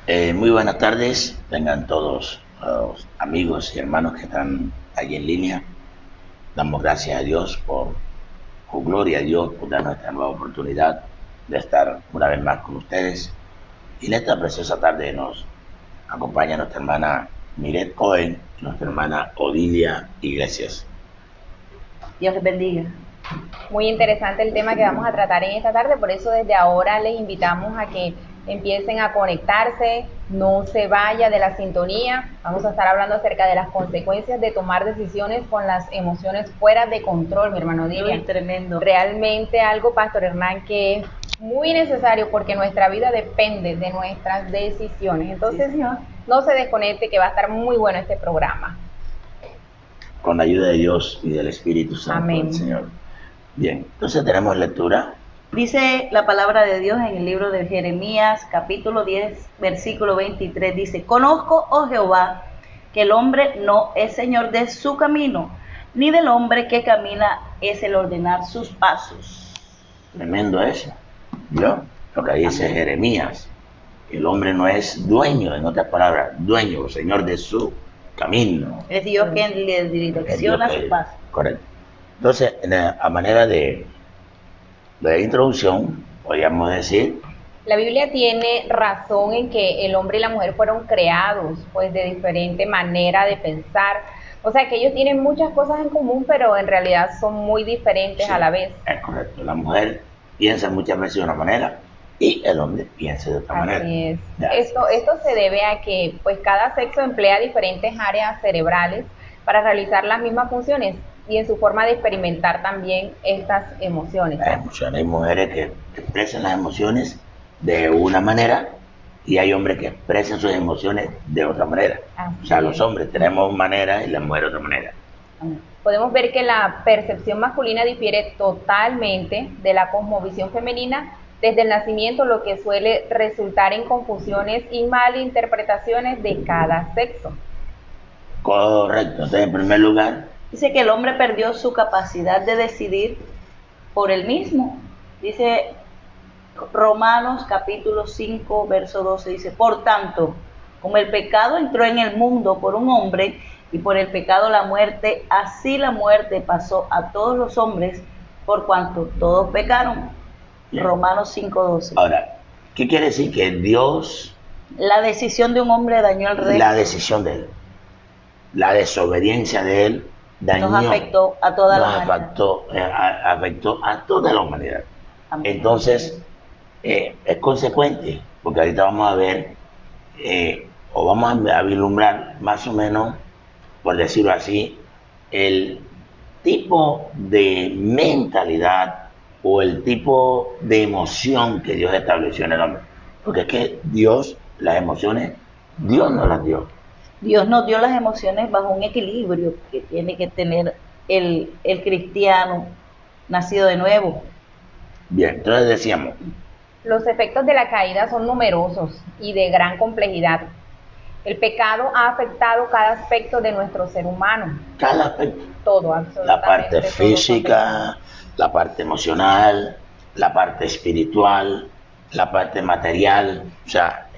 Muy buenas tardes, tengan todos los amigos y hermanos que están allí en línea. Damos gracias a Dios por gloria a Dios por darnos esta nueva oportunidad de estar una vez más con ustedes. Y en esta preciosa tarde nos acompaña nuestra hermana Miret Cohen, nuestra hermana Odilia Iglesias. Dios les bendiga. Muy interesante el tema que vamos a tratar en esta tarde, por eso desde ahora les invitamos a que empiecen a conectarse, no se vaya de la sintonía. Vamos a estar hablando acerca de las consecuencias de tomar decisiones con las emociones fuera de control, mi hermano Odilia. Muy tremendo. Realmente algo, Pastor Hernán, que es muy necesario porque nuestra vida depende de nuestras decisiones. Entonces, Sí, no se desconecte que va a estar muy bueno este programa. Con la ayuda de Dios y del Espíritu Santo Amén. del Señor. Bien, entonces tenemos lectura. Dice la palabra de Dios en el libro de Jeremías, capítulo 10, versículo 23, dice: Conozco, oh Jehová, que el hombre no es señor de su camino, ni del hombre que camina es el ordenar sus pasos. Tremendo eso. ¿Vio? Lo que dice Jeremías. El hombre no es dueño, en otras palabras, dueño o señor de su camino. Es Dios quien le direcciona sus pasos. Correcto. Entonces, a manera de introducción, podríamos decir, la Biblia tiene razón en que el hombre y la mujer fueron creados pues de diferente manera de pensar. O sea que ellos tienen muchas cosas en común, pero en realidad son muy diferentes sí, a la vez. Es correcto. La mujer piensa muchas veces de una manera y el hombre piensa de otra manera. Así es. Esto se debe a que pues cada sexo emplea diferentes áreas cerebrales para realizar las mismas funciones y en su forma de experimentar también estas emociones. Las emociones. Hay mujeres que expresan las emociones de una manera y hay hombres que expresan sus emociones de otra manera. O sea, los hombres tenemos una manera y las mujeres otra manera. Podemos ver que la percepción masculina difiere totalmente de la cosmovisión femenina desde el nacimiento, lo que suele resultar en confusiones y malinterpretaciones de cada sexo. Correcto. Entonces, en primer lugar, dice que el hombre perdió su capacidad de decidir por él mismo. Dice Romanos capítulo 5, verso 12, dice: Por tanto, como el pecado entró en el mundo por un hombre, y por el pecado la muerte, así la muerte pasó a todos los hombres, por cuanto todos pecaron. Bien. Romanos 5, 12. Ahora, ¿qué quiere decir? Que Dios... La decisión de un hombre dañó al reino. La decisión de él. La desobediencia de él dañó. Nos afectó a toda la humanidad. Afectó a toda la humanidad. Amén. Entonces, es consecuente, porque ahorita vamos a ver, o vamos a vislumbrar más o menos, por decirlo así, el tipo de mentalidad o el tipo de emoción que Dios estableció en el hombre. Porque es que Dios, las emociones, Dios nos las dio. Dios nos dio las emociones bajo un equilibrio que tiene que tener el cristiano nacido de nuevo. Bien, entonces decíamos, los efectos de la caída son numerosos y de gran complejidad. El pecado ha afectado cada aspecto de nuestro ser humano. Cada aspecto. Todo, absolutamente. La parte física, la parte emocional, la parte espiritual, la parte material. O sea,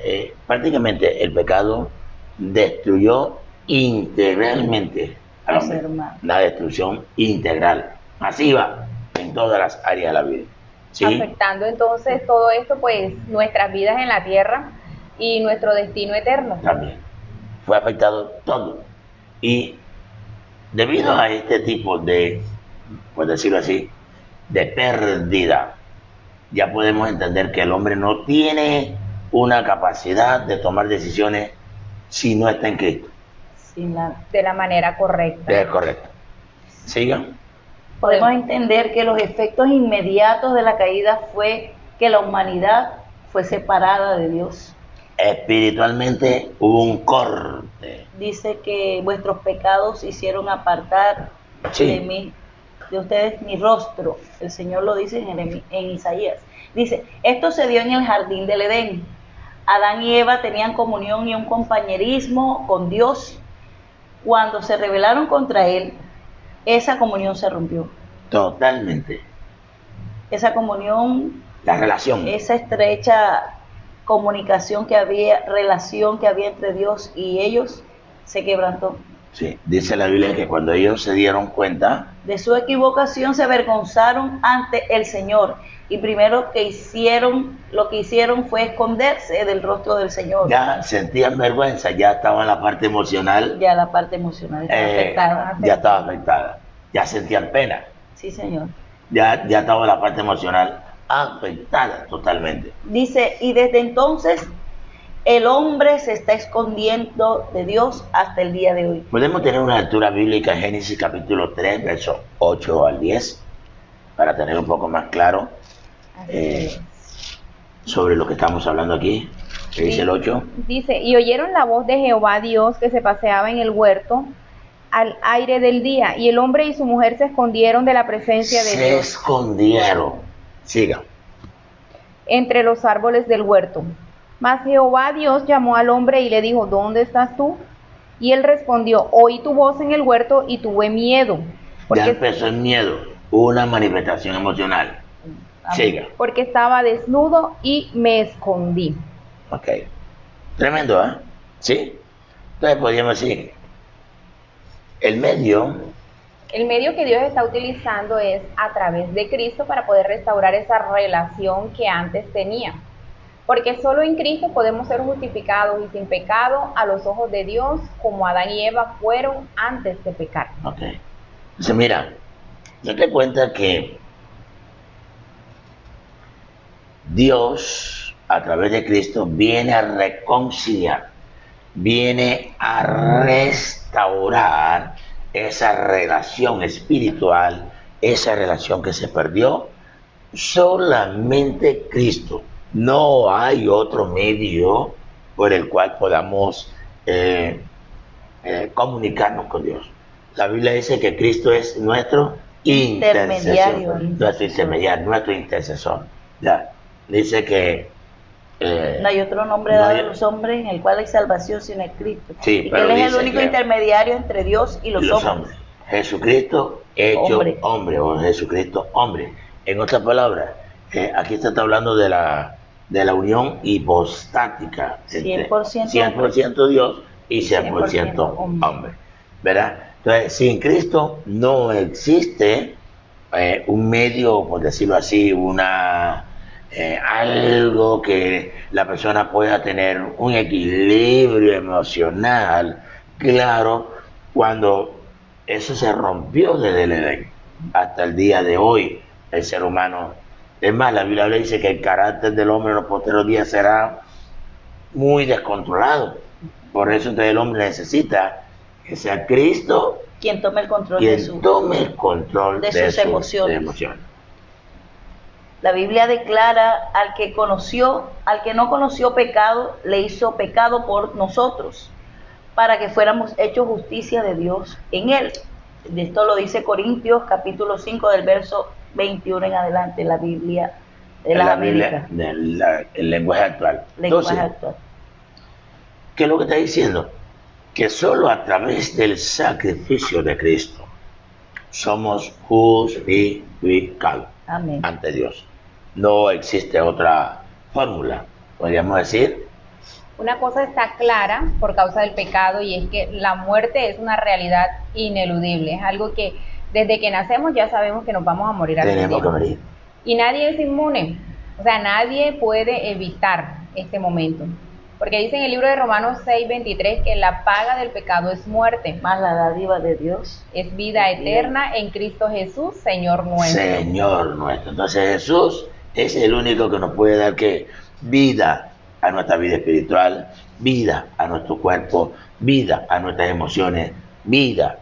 prácticamente el pecado destruyó integralmente al hombre. La destrucción integral, masiva, en todas las áreas de la vida. ¿Sí? Afectando entonces todo esto, pues nuestras vidas en la tierra y nuestro destino eterno. También fue afectado todo. Y debido a este tipo de, por decirlo así, de pérdida, ya podemos entender que el hombre no tiene una capacidad de tomar decisiones si no está en Cristo. De la manera correcta. Es correcto. Sigan. Podemos entender que los efectos inmediatos de la caída fue que la humanidad fue separada de Dios. Espiritualmente hubo un corte. Dice que vuestros pecados hicieron apartar de mí, de ustedes mi rostro. El Señor lo dice en Isaías. Dice, esto se dio en el jardín del Edén. Adán y Eva tenían comunión y un compañerismo con Dios. Cuando se rebelaron contra Él, esa comunión se rompió. Totalmente. Esa comunión, la relación, esa estrecha comunicación que había, relación que había entre Dios y ellos, se quebrantó. Sí, dice la Biblia que cuando ellos se dieron cuenta De su equivocación se avergonzaron ante el Señor. Y primero lo que hicieron fue esconderse del rostro del Señor. ya sentían vergüenza, ya estaba en la parte emocional, Ya la parte emocional estaba afectada. ya estaba afectada, ya sentían pena, Sí, Señor. ya estaba la parte emocional afectada totalmente. Dice, y desde entonces el hombre se está escondiendo de Dios hasta el día de hoy. Podemos tener una lectura bíblica en Génesis capítulo 3, versos 8 al 10, para tener un poco más claro Así es. sobre lo que estamos hablando aquí. ¿Qué dice el 8? Dice, y oyeron la voz de Jehová Dios que se paseaba en el huerto al aire del día, y el hombre y su mujer se escondieron de la presencia de Se Dios escondieron. Siga. entre los árboles del huerto. Mas Jehová Dios llamó al hombre y le dijo, ¿dónde estás tú? Y él respondió, oí tu voz en el huerto y tuve miedo, Ya porque, empezó el miedo, una manifestación emocional. Amén. Siga. porque estaba desnudo y me escondí. Ok. Tremendo, ¿eh? ¿Sí? Entonces podríamos decir, el medio, El medio que Dios está utilizando es a través de Cristo para poder restaurar esa relación que antes tenía. Porque solo en Cristo podemos ser justificados y sin pecado a los ojos de Dios, como Adán y Eva fueron antes de pecar. ok. Entonces mira, date cuenta que Dios, a través de Cristo, viene a reconciliar, viene a restaurar esa relación espiritual, esa relación que se perdió. Solamente Cristo. No hay otro medio por el cual podamos comunicarnos con Dios. La Biblia dice que Cristo es nuestro Intermediario. nuestro intercesor. Ya. Dice que No hay otro nombre no dado hay- a los hombres en el cual hay salvación sino en Cristo. Sí, y que pero Él es el dice único que- intermediario entre Dios y los hombres. Jesucristo hecho Hombre. hombre, o Jesucristo hombre. En otras palabras, aquí se está hablando de la unión hipostática. entre 100% 100% Dios y 100% 100% hombre. ¿Verdad? Entonces, sin Cristo no existe un medio, por decirlo así, algo que la persona pueda tener un equilibrio emocional. Claro, cuando eso se rompió desde el Edén hasta el día de hoy, el ser humano, es más, la Biblia dice que el carácter del hombre en los posteriores días será muy descontrolado. Por eso entonces el hombre necesita que sea Cristo Quien tome el control quien tome el control de de sus emociones. emociones. La Biblia declara al que no conoció pecado, le hizo pecado por nosotros, para que fuéramos hechos justicia de Dios en él. Esto lo dice Corintios capítulo 5 del verso 21 en adelante, la Biblia de las La Biblia, Américas. el lenguaje actual. Lenguaje Entonces, actual. ¿qué es lo que está diciendo? Que solo a través del sacrificio de Cristo somos justificados Amén. ante Dios. No existe otra fórmula. Podríamos decir, Una cosa está clara por causa del pecado y es que la muerte es una realidad ineludible. Es algo que desde que nacemos ya sabemos que nos vamos a morir algún tenemos día. que morir. Y nadie es inmune. O sea, nadie puede evitar este momento. Porque dice en el libro de Romanos 6:23 que la paga del pecado es muerte, Más la dádiva de Dios. es vida eterna en Cristo Jesús, Señor nuestro. Señor nuestro. Entonces Jesús es el único que nos puede dar que vida a nuestra vida espiritual, vida a nuestro cuerpo, vida a nuestras emociones, vida.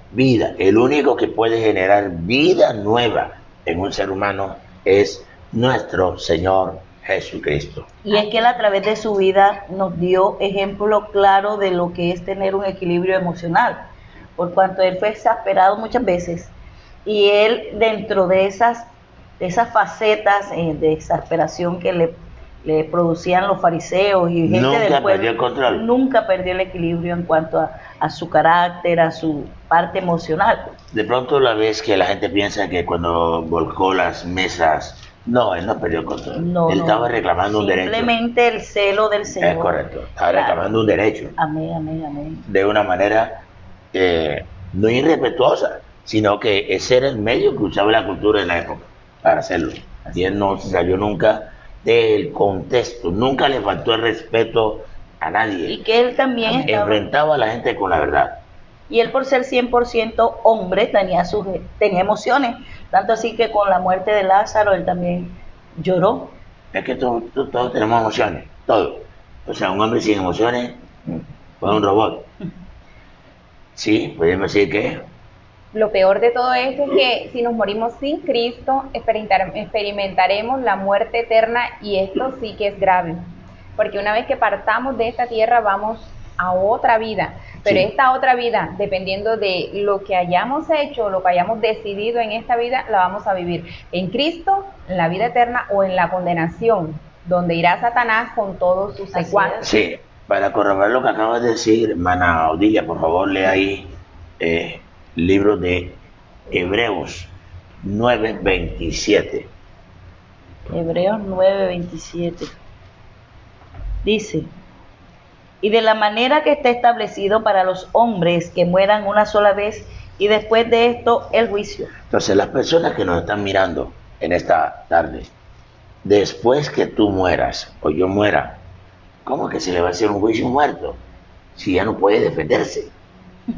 El único que puede generar vida nueva en un ser humano es nuestro Señor Jesucristo. Y es que Él a través de su vida nos dio ejemplo claro de lo que es tener un equilibrio emocional, por cuanto Él fue exasperado muchas veces y Él dentro de esas facetas de exasperación que le producían los fariseos y gente Nunca del pueblo, perdió el control. nunca perdió el equilibrio en cuanto a su carácter, a su parte emocional. De pronto la vez que la gente piensa que cuando volcó las mesas No, él no perdió el control. No, Él no. estaba reclamando un derecho. Simplemente el celo del Señor. Es correcto. Estaba Claro. reclamando un derecho. Amén, amén, amén. De una manera no irrespetuosa, sino que ese era el medio que usaba la cultura de la época para hacerlo. Y él no se salió nunca del contexto, nunca le faltó el respeto a Y nadie. que él también estaba, Enfrentaba a la gente con la verdad. y él por ser 100% hombre tenía emociones, tanto así que con la muerte de Lázaro él también lloró. Es que todos tenemos emociones, todos. O sea, un hombre sin emociones fue un robot. Sí, podemos decir que Lo peor de todo esto es que si nos morimos sin Cristo, experimentaremos la muerte eterna y esto sí que es grave. Porque una vez que partamos de esta tierra vamos a otra vida. Pero Sí. esta otra vida, dependiendo de lo que hayamos hecho, lo que hayamos decidido en esta vida, la vamos a vivir en Cristo, en la vida eterna o en la condenación, donde irá Satanás con todos sus Así secuaces. sí. Para corroborar lo que acabas de decir, hermana Odilia, por favor, lea ahí libro de Hebreos 9:27. Hebreos 9:27. Dice, y de la manera que está establecido para los hombres que mueran una sola vez y después de esto el juicio. Entonces, las personas que nos están mirando en esta tarde, después que tú mueras o yo muera, ¿cómo que se le va a hacer un juicio a un muerto? Si ya no puede defenderse,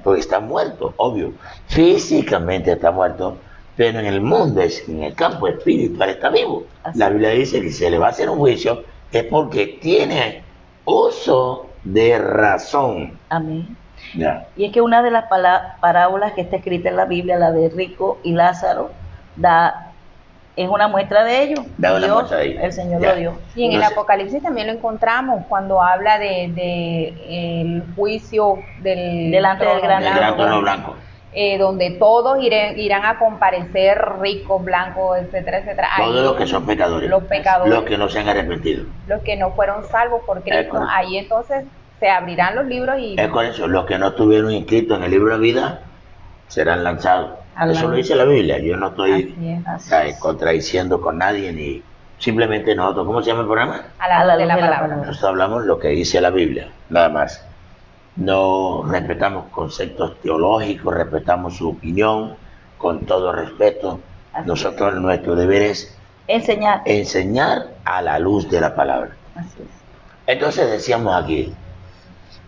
porque está muerto, obvio. Físicamente está muerto, pero en el mundo, en el campo espiritual está vivo. Así La es. Biblia dice que si se le va a hacer un juicio es porque tiene uso de razón. Amén. Ya. Y es que una de las parábolas que está escrita en la Biblia, la de Rico y Lázaro, es una muestra de ello. Da una Dios, muestra de ello. el Señor Ya. lo dio. Y en el Entonces- Apocalipsis también lo encontramos cuando habla de el juicio Delante del gran El gran trono blanco. donde todos irán a comparecer ricos, blancos, etcétera, etcétera. Todos Ahí los que son pecadores. los pecadores. Los que no se han arrepentido. los que no fueron salvos por Cristo, correcto. ahí entonces se abrirán los libros y Es con eso, los que no estuvieron inscritos en el libro de vida serán lanzados. Al Eso lo lado. dice la Biblia. Yo no estoy así es, Así es. contradiciendo con nadie ni simplemente nosotros. ¿Cómo se llama el programa? a la A la luz de la luz de la palabra. palabra. Nosotros hablamos lo que dice la Biblia, nada más. No respetamos conceptos teológicos, respetamos su opinión con todo respeto. Así Nosotros, nuestro deber es Enseñar. enseñar a la luz de la palabra. Así es. Entonces decíamos aquí,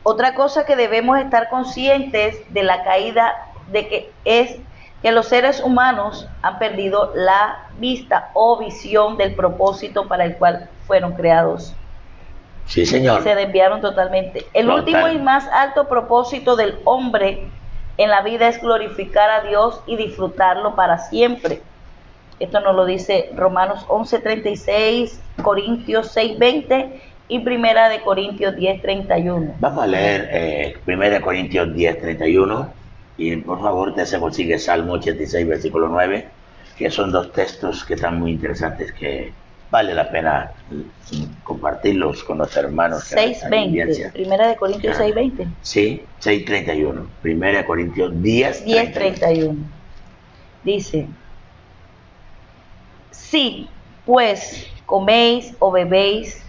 Otra cosa que debemos estar conscientes de la caída de que es que los seres humanos han perdido la vista o visión del propósito para el cual fueron creados. sí señor, Se desviaron totalmente. El Total. último y más alto propósito del hombre en la vida es glorificar a Dios y disfrutarlo para siempre. Esto nos lo dice Romanos 11:36, Corintios 6:20 y Primera de Corintios 10:31. vamos a leer 1 Corintios 10:31 y por favor te se consigue Salmo 86, versículo 9, que son dos textos que están muy interesantes que vale la pena compartirlos con los hermanos. que están en 6:20. audiencia. Primera de Corintios 6:20. Sí, 6:31. 1 Corintios 10:31. 10:31. Dice, si pues coméis o bebéis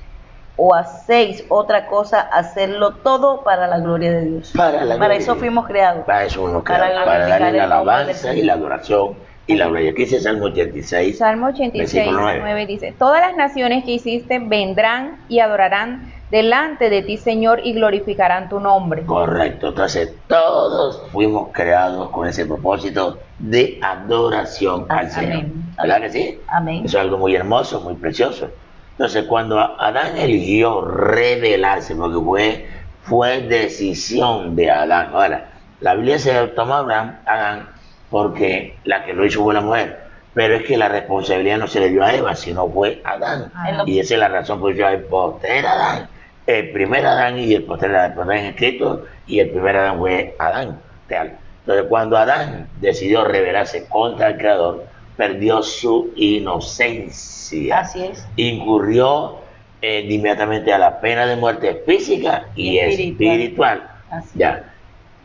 o hacéis otra cosa, hacerlo todo para la gloria de Dios. Para la gloria eso de Dios. fuimos creados. Para eso uno Para crea, para glorificar darle la el nombre alabanza del y la adoración y la gloria. Aquí dice Salmo 86. Salmo 86, Versículo 9. 9 dice, todas las naciones que hiciste vendrán y adorarán delante de ti, Señor, y glorificarán tu nombre. Correcto, entonces todos fuimos creados con ese propósito de adoración al Amén. Señor. ¿Verdad que sí? Amén. Eso es algo muy hermoso, muy precioso. Entonces cuando Adán eligió rebelarse, porque fue decisión de Adán. Ahora, la Biblia se tomó a Adán porque la que lo hizo fue la mujer. Pero es que la responsabilidad no se le dio a Eva, sino fue a Adán. Adán. Y esa es la razón por la que el postrer Adán. El primer Adán y el postrer Adán, el primer escrito y el primer Adán fue Adán. Real. Entonces cuando Adán decidió rebelarse contra el Creador, perdió su inocencia. Así es. Incurrió inmediatamente a la pena de muerte física y espiritual. Así Ya,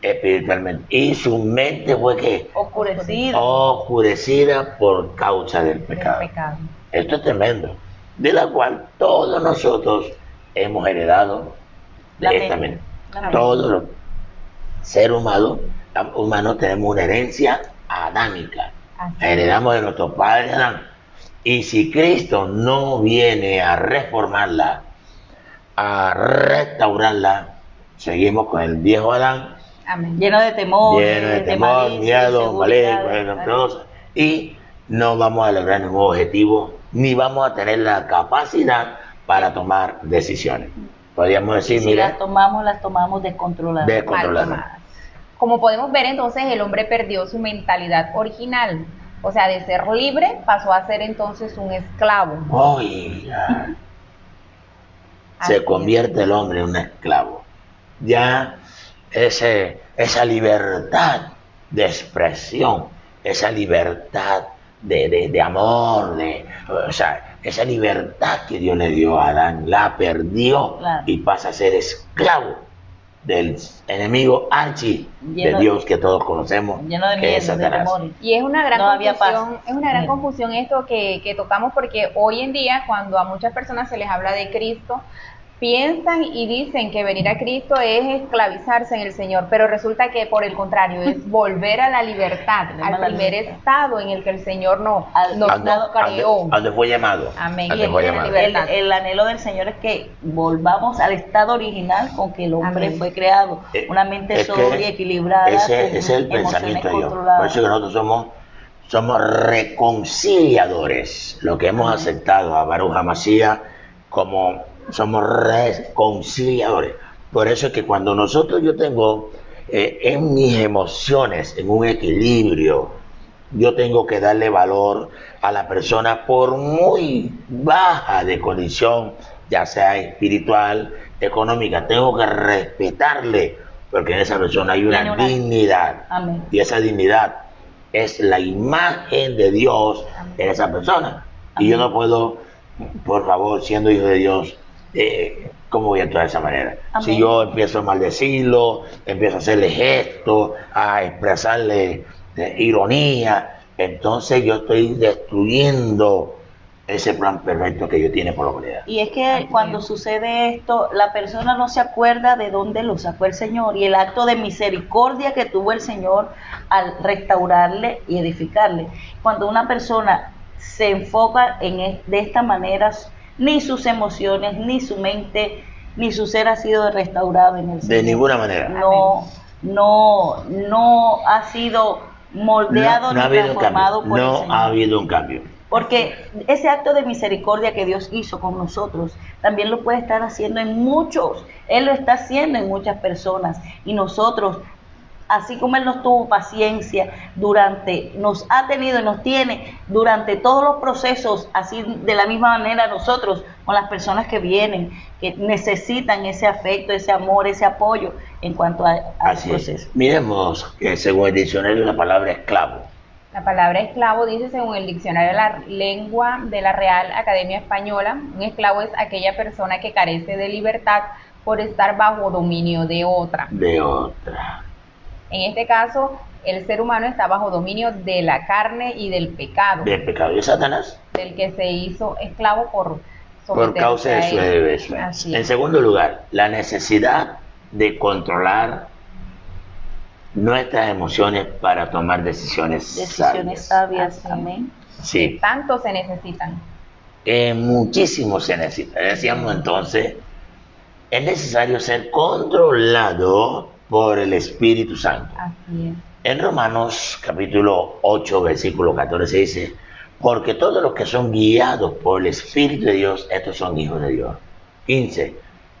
espiritualmente. Y su mente fue que Oscurecido. oscurecida por causa del Del pecado. pecado. esto es tremendo, de la cual todos nosotros hemos heredado de esta manera. Todos los seres humanos tenemos una herencia adámica. Heredamos de nuestro padre Adán. Y si Cristo no viene a reformarla, a restaurarla, seguimos con el viejo Adán. Amén. Lleno de temor, miedo, maleducación, y no vamos a lograr ningún objetivo, ni vamos a tener la capacidad para tomar decisiones. Podríamos decir, si mira, las tomamos descontroladas. Como podemos ver, entonces el hombre perdió su mentalidad original, o sea, de ser libre pasó a ser entonces un esclavo. Oiga, se convierte el hombre en un esclavo. Ya esa libertad de expresión, esa libertad de amor, o sea, esa libertad que Dios le dio a Adán, la perdió, claro, y pasa a ser esclavo del enemigo de Dios que todos conocemos, que es Satanás. Y es una gran confusión esto que tocamos, porque hoy en día cuando a muchas personas se les habla de Cristo, piensan y dicen que venir a Cristo es esclavizarse en el Señor, pero resulta que por el contrario es volver a la libertad, al primer estado en el que el Señor nos creó. Donde fue llamado. Amén. El anhelo del Señor es que volvamos al estado original con que el hombre fue creado, una mente sobria, equilibrada. Ese es el pensamiento de Dios. Por eso que nosotros somos reconciliadores. Lo que hemos aceptado a Baruch HaMashiach como somos reconciliadores. Por eso es que cuando yo tengo en mis emociones, en un equilibrio, yo tengo que darle valor a la persona por muy baja de condición, ya sea espiritual, económica, tengo que respetarle, porque en esa persona hay una dignidad. Amén. Y esa dignidad es la imagen de Dios en esa persona. Amén. Y yo no puedo, por favor, siendo hijo de Dios, ¿cómo voy a actuar de esa manera? Amén. Si yo empiezo a maldecirlo, empiezo a hacerle gestos, a expresarle ironía, entonces yo estoy destruyendo ese plan perfecto que Dios tiene por la humanidad. Y es que cuando sucede esto, la persona no se acuerda de dónde lo sacó el Señor, y el acto de misericordia que tuvo el Señor al restaurarle y edificarle. Cuando una persona se enfoca de esta manera, ni sus emociones, ni su mente, ni su ser ha sido restaurado en el Señor. De ninguna manera. No ha sido moldeado ni transformado por el Señor. No ha habido un cambio. Porque ese acto de misericordia que Dios hizo con nosotros, también lo puede estar haciendo en muchos. Él lo está haciendo en muchas personas. Y nosotros, así como Él nos tuvo paciencia nos ha tenido y nos tiene durante todos los procesos, así de la misma manera nosotros con las personas que vienen, que necesitan ese afecto, ese amor, ese apoyo en cuanto a los procesos. Miremos que según el diccionario la palabra esclavo. La palabra esclavo dice, según el diccionario de la lengua de la Real Academia Española, un esclavo es aquella persona que carece de libertad por estar bajo dominio de otra. En este caso, el ser humano está bajo dominio de la carne y del pecado. Del pecado de Satanás. Del que se hizo esclavo por causa de su desobediencia. En segundo lugar, la necesidad de controlar nuestras emociones para tomar decisiones sabias. Amén. Sí. Que tanto se necesitan. Muchísimo se necesita. Decíamos entonces, es necesario ser controlado por el Espíritu Santo. Así es. En Romanos capítulo 8, versículo 14 dice, porque todos los que son guiados por el Espíritu de Dios, estos son hijos de Dios. 15,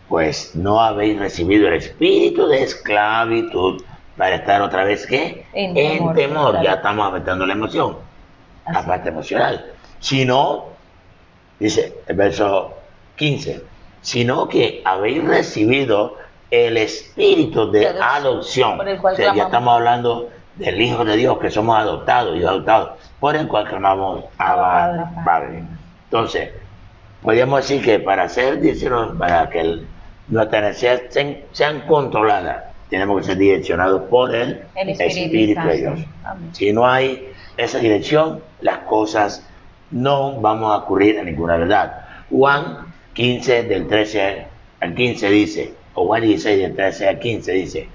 pues no habéis recibido el espíritu de esclavitud para estar otra vez, ¿qué? En temor. Claro. Ya estamos afectando la emoción, la parte emocional. Sino, dice el verso 15, sino que habéis recibido el espíritu de adopción. Por el cual ya estamos hablando del Hijo de Dios, que somos adoptados, hijos adoptados, por el cual clamamos Abba, Padre. Entonces, podríamos decir que para que nuestras necesidades sean controladas, tenemos que ser direccionados por el Espíritu de Dios. Amén. Si no hay esa dirección, las cosas no vamos a ocurrir a ninguna verdad. Juan 15 del 13 al 15 dice, o Juan 16 del 13 al 15 dice,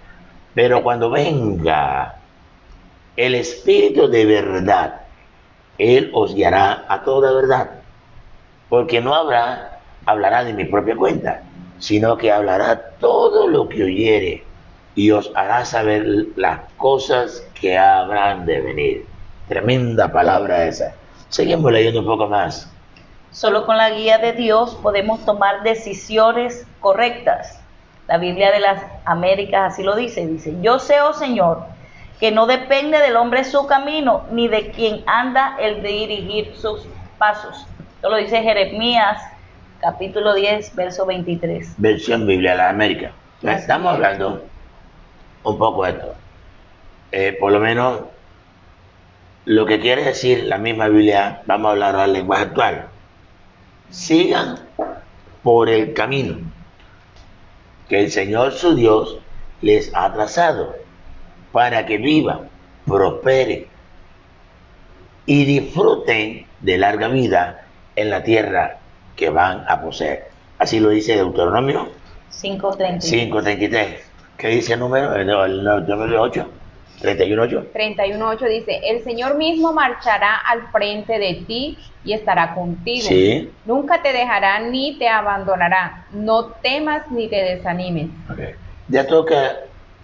pero cuando venga el Espíritu de verdad, Él os guiará a toda verdad, porque no hablará de mi propia cuenta, sino que hablará todo lo que oyere y os hará saber las cosas que habrán de venir. Tremenda palabra esa. Seguimos leyendo un poco más. Solo con la guía de Dios podemos tomar decisiones correctas. La Biblia de las Américas así lo dice. Dice, yo sé, oh Señor, que no depende del hombre su camino, ni de quien anda el de dirigir sus pasos. Esto lo dice Jeremías, capítulo 10, verso 23. Versión Biblia de las Américas. Estamos hablando un poco de esto. Por lo menos, lo que quiere decir la misma Biblia, vamos a hablar al lenguaje actual. Sigan por el camino que el Señor su Dios les ha trazado para que vivan, prosperen y disfruten de larga vida en la tierra que van a poseer. Así lo dice Deuteronomio 5:33. ¿Qué dice el número? El número 8. 31:8. 31:8 dice, el Señor mismo marchará al frente de ti y estará contigo. Sí. Nunca te dejará ni te abandonará. No temas ni te desanimes. Okay. Ya toca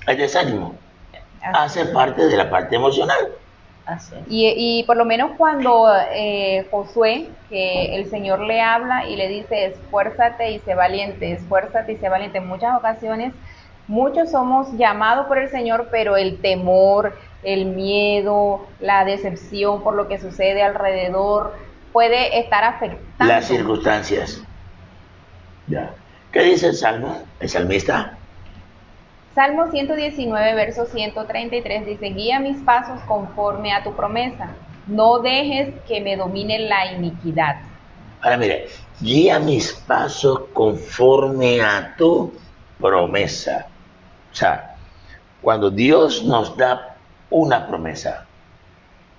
el desánimo. Hace parte de la parte emocional. Así. Y por lo menos cuando Josué, que el Señor le habla y le dice, esfuérzate y sé valiente, esfuérzate y sé valiente. En muchas ocasiones, muchos somos llamados por el Señor, pero el temor, el miedo, la decepción por lo que sucede alrededor puede estar afectando las circunstancias. Ya. ¿Qué dice el Salmo? El salmista. Salmo 119, verso 133 dice, guía mis pasos conforme a tu promesa, no dejes que me domine la iniquidad. Ahora mire, guía mis pasos conforme a tu promesa. O sea, cuando Dios nos da una promesa,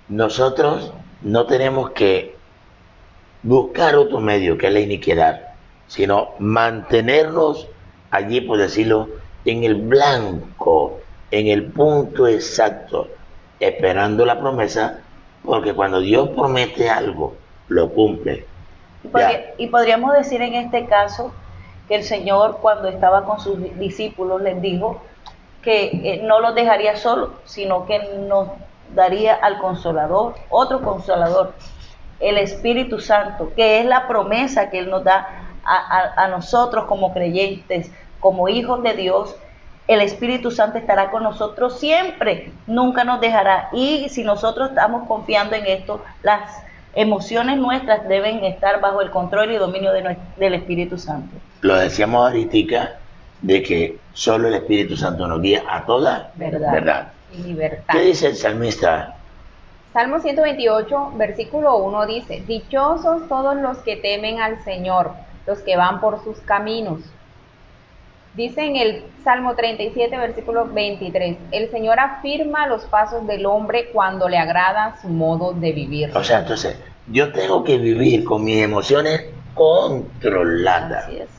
nosotros no tenemos que buscar otro medio que es la iniquidad, sino mantenernos allí, por decirlo, en el blanco, en el punto exacto, esperando la promesa, porque cuando Dios promete algo, lo cumple. Y podríamos decir en este caso que el Señor, cuando estaba con sus discípulos, les dijo que no los dejaría solos, sino que nos daría al Consolador, otro Consolador, el Espíritu Santo, que es la promesa que Él nos da a nosotros como creyentes, como hijos de Dios. El Espíritu Santo estará con nosotros siempre, nunca nos dejará. Y si nosotros estamos confiando en esto, las emociones nuestras deben estar bajo el control y dominio del Espíritu Santo. Lo decíamos ahorita, de que solo el Espíritu Santo nos guía a toda verdad. Y libertad. ¿Qué dice el salmista? Salmo 128, versículo 1 dice, dichosos todos los que temen al Señor, los que van por sus caminos. Dice en el Salmo 37, versículo 23, el Señor afirma los pasos del hombre cuando le agrada su modo de vivir. O sea, entonces, yo tengo que vivir con mis emociones controladas. Así es.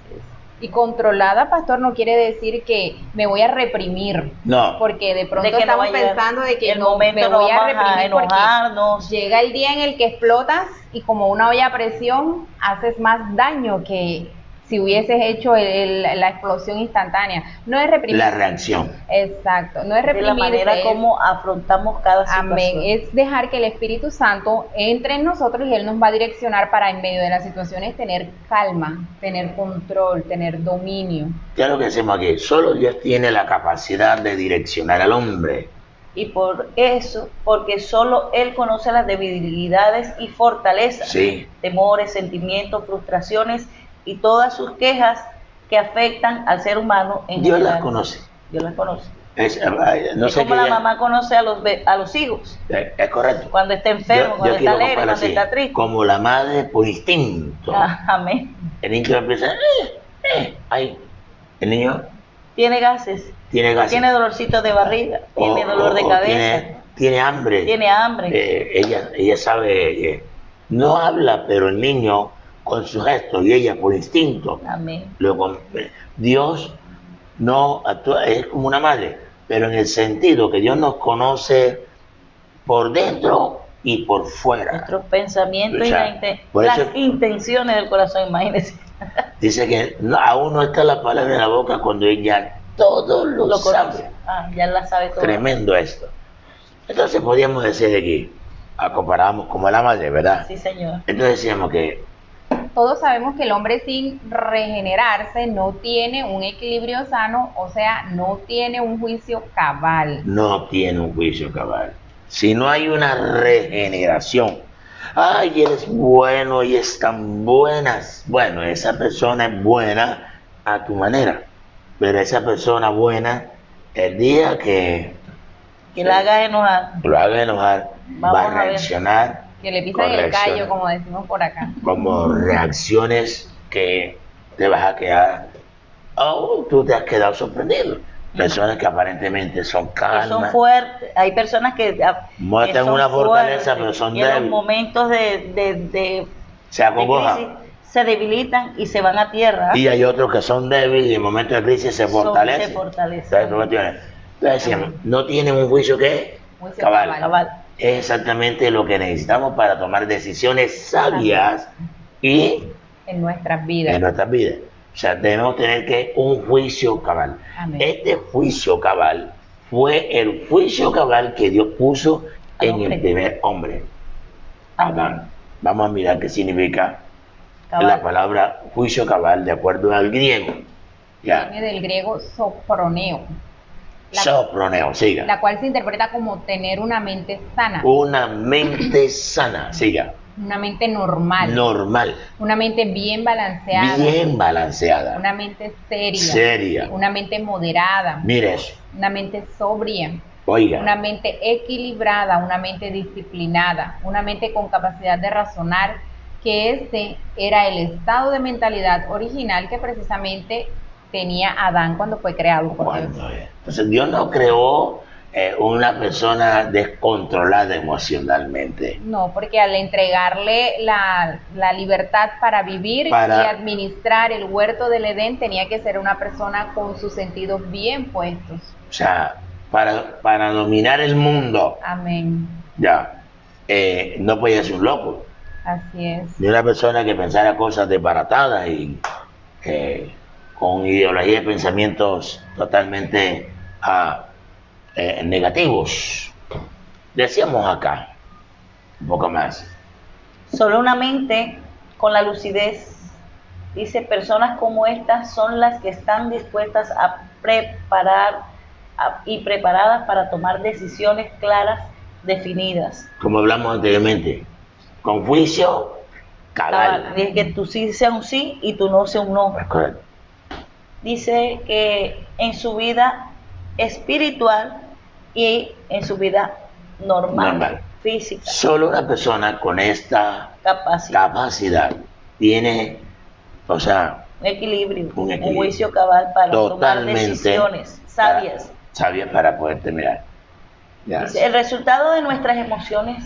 Y controlada, pastor, no quiere decir que me voy a reprimir. No. Porque de pronto que estamos no pensando de que el no me momento voy no a reprimir enojarnos. porque llega el día en el que explotas y como una olla a presión haces más daño que si hubieses hecho la explosión instantánea. No es reprimir. La reacción. Exacto. No es reprimir. De la manera como afrontamos cada situación. Amén. Es dejar que el Espíritu Santo entre en nosotros y Él nos va a direccionar para en medio de las situaciones tener calma, tener control, tener dominio. Ya lo que hacemos aquí, solo Dios tiene la capacidad de direccionar al hombre. Y por eso, porque solo Él conoce las debilidades y fortalezas, Sí. temores, sentimientos, frustraciones y todas sus quejas que afectan al ser humano en Dios general. las conoce. Dios las conoce. No Es sé como qué la día- mamá conoce a los hijos, Es correcto. cuando está enfermo, cuando está quiero alegre, compararlo cuando así, está triste. como la madre por instinto. Amén. El niño empieza, ahí. El niño Tiene gases, tiene gases. tiene dolorcito de barriga, tiene dolor de cabeza, Tiene hambre. tiene hambre. Ella sabe no habla, pero el niño con su gesto y ella por instinto. Amén. Luego, Dios no actúa, es como una madre, pero en el sentido que Dios nos conoce por dentro y por fuera. Nuestros pensamientos O sea, y por las eso- intenciones del corazón, imagínense. Dice que aún no está la palabra en la boca cuando ella todo lo Lo sabe. conoce. Ah, ya la sabe todo. Tremendo esto. Entonces podríamos decir aquí, comparamos como la madre, ¿verdad? Sí, Señor. Entonces decíamos que Todos sabemos que el hombre sin regenerarse no tiene un equilibrio sano, o sea, no tiene un juicio cabal. no tiene un juicio cabal. Si no hay una regeneración, ay, él es bueno y es tan buenas. Bueno, esa persona es buena a tu manera, pero esa persona buena, el día que Que la haga enojar. lo haga enojar, Vamos va a a ver. reaccionar Que le pisan el Corrección. callo, como decimos por acá. como reacciones que te vas a quedar, oh, tú te has quedado sorprendido. Personas que aparentemente son Que son calmas, fuertes. Hay personas que muestran son una fortaleza, fuertes, pero son y en los débiles. momentos de Se acongojan. crisis se debilitan y se van a tierra. Y hay otros que son débiles y en momentos de crisis se fortalecen. Se fortalecen. Entonces, ¿tú me entiendes? Entonces decíamos, no tienen un juicio que Juicio cabal. cabal. Cabal. Es exactamente lo que necesitamos para tomar decisiones sabias y En nuestras vidas. en nuestras vidas. O sea, debemos tener que un juicio cabal. Amén. Este juicio cabal fue el juicio cabal que Dios puso Al en hombre. el primer hombre, Adán. Vamos a mirar qué significa Cabal. la palabra juicio cabal de acuerdo al griego. Ya, Viene del griego soproneo, soproneo, siga. la cual se interpreta como tener una mente sana, Una mente sana, siga. una mente normal, Normal, una mente bien balanceada, bien balanceada, una mente seria, seria. una mente moderada, Mire eso, una mente sobria, oiga. una mente equilibrada, una mente disciplinada, una mente con capacidad de razonar, que este era el estado de mentalidad original que precisamente tenía Adán cuando fue creado por Dios. Entonces Dios no creó una persona descontrolada emocionalmente. No, porque al entregarle la libertad para vivir y administrar el huerto del Edén, tenía que ser una persona con sus sentidos bien puestos. O sea, para dominar el mundo, Amén. ya, no podía ser un loco, Así es. ni una persona que pensara cosas disparatadas y con ideología de pensamientos totalmente negativos. Decíamos acá, un poco más. Solo una mente con la lucidez. Dice, personas como estas son las que están dispuestas a preparar y preparadas para tomar decisiones claras, definidas. Como hablamos anteriormente, con juicio cabal. Es que tu sí sea un sí y tu no sea un no. Es correcto. Dice que en su vida espiritual y en su vida normal. Física, Solo una persona con esta capacidad tiene, o sea, un equilibrio, un un juicio cabal para tomar totalmente decisiones sabias. Sabias para poder terminar. Ya. Dice, el resultado de nuestras emociones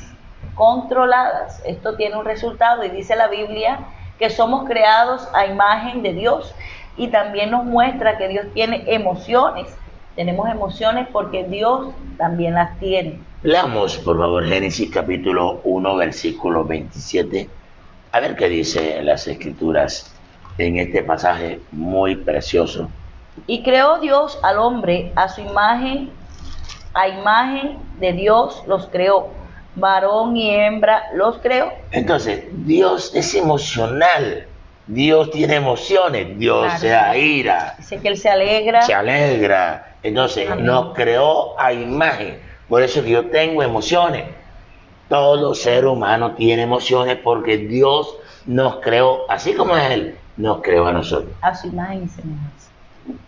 controladas, esto tiene un resultado, y dice la Biblia que somos creados a imagen de Dios, y también nos muestra que Dios tiene emociones. Tenemos emociones porque Dios también las tiene. Leamos, por favor, Génesis capítulo 1, versículo 27. A ver qué dice las Escrituras en este pasaje muy precioso. Y creó Dios al hombre a su imagen, a imagen de Dios los creó, varón y hembra los creó. Entonces, Dios es emocional. Dios tiene emociones. Dios Claro. se aira, Dice que Él se alegra. se alegra. Entonces, Amén. nos creó a imagen. Por eso que yo tengo emociones. Todo ser humano tiene emociones porque Dios nos creó, así como es Él, nos creó a nosotros. A su imagen y semejanza.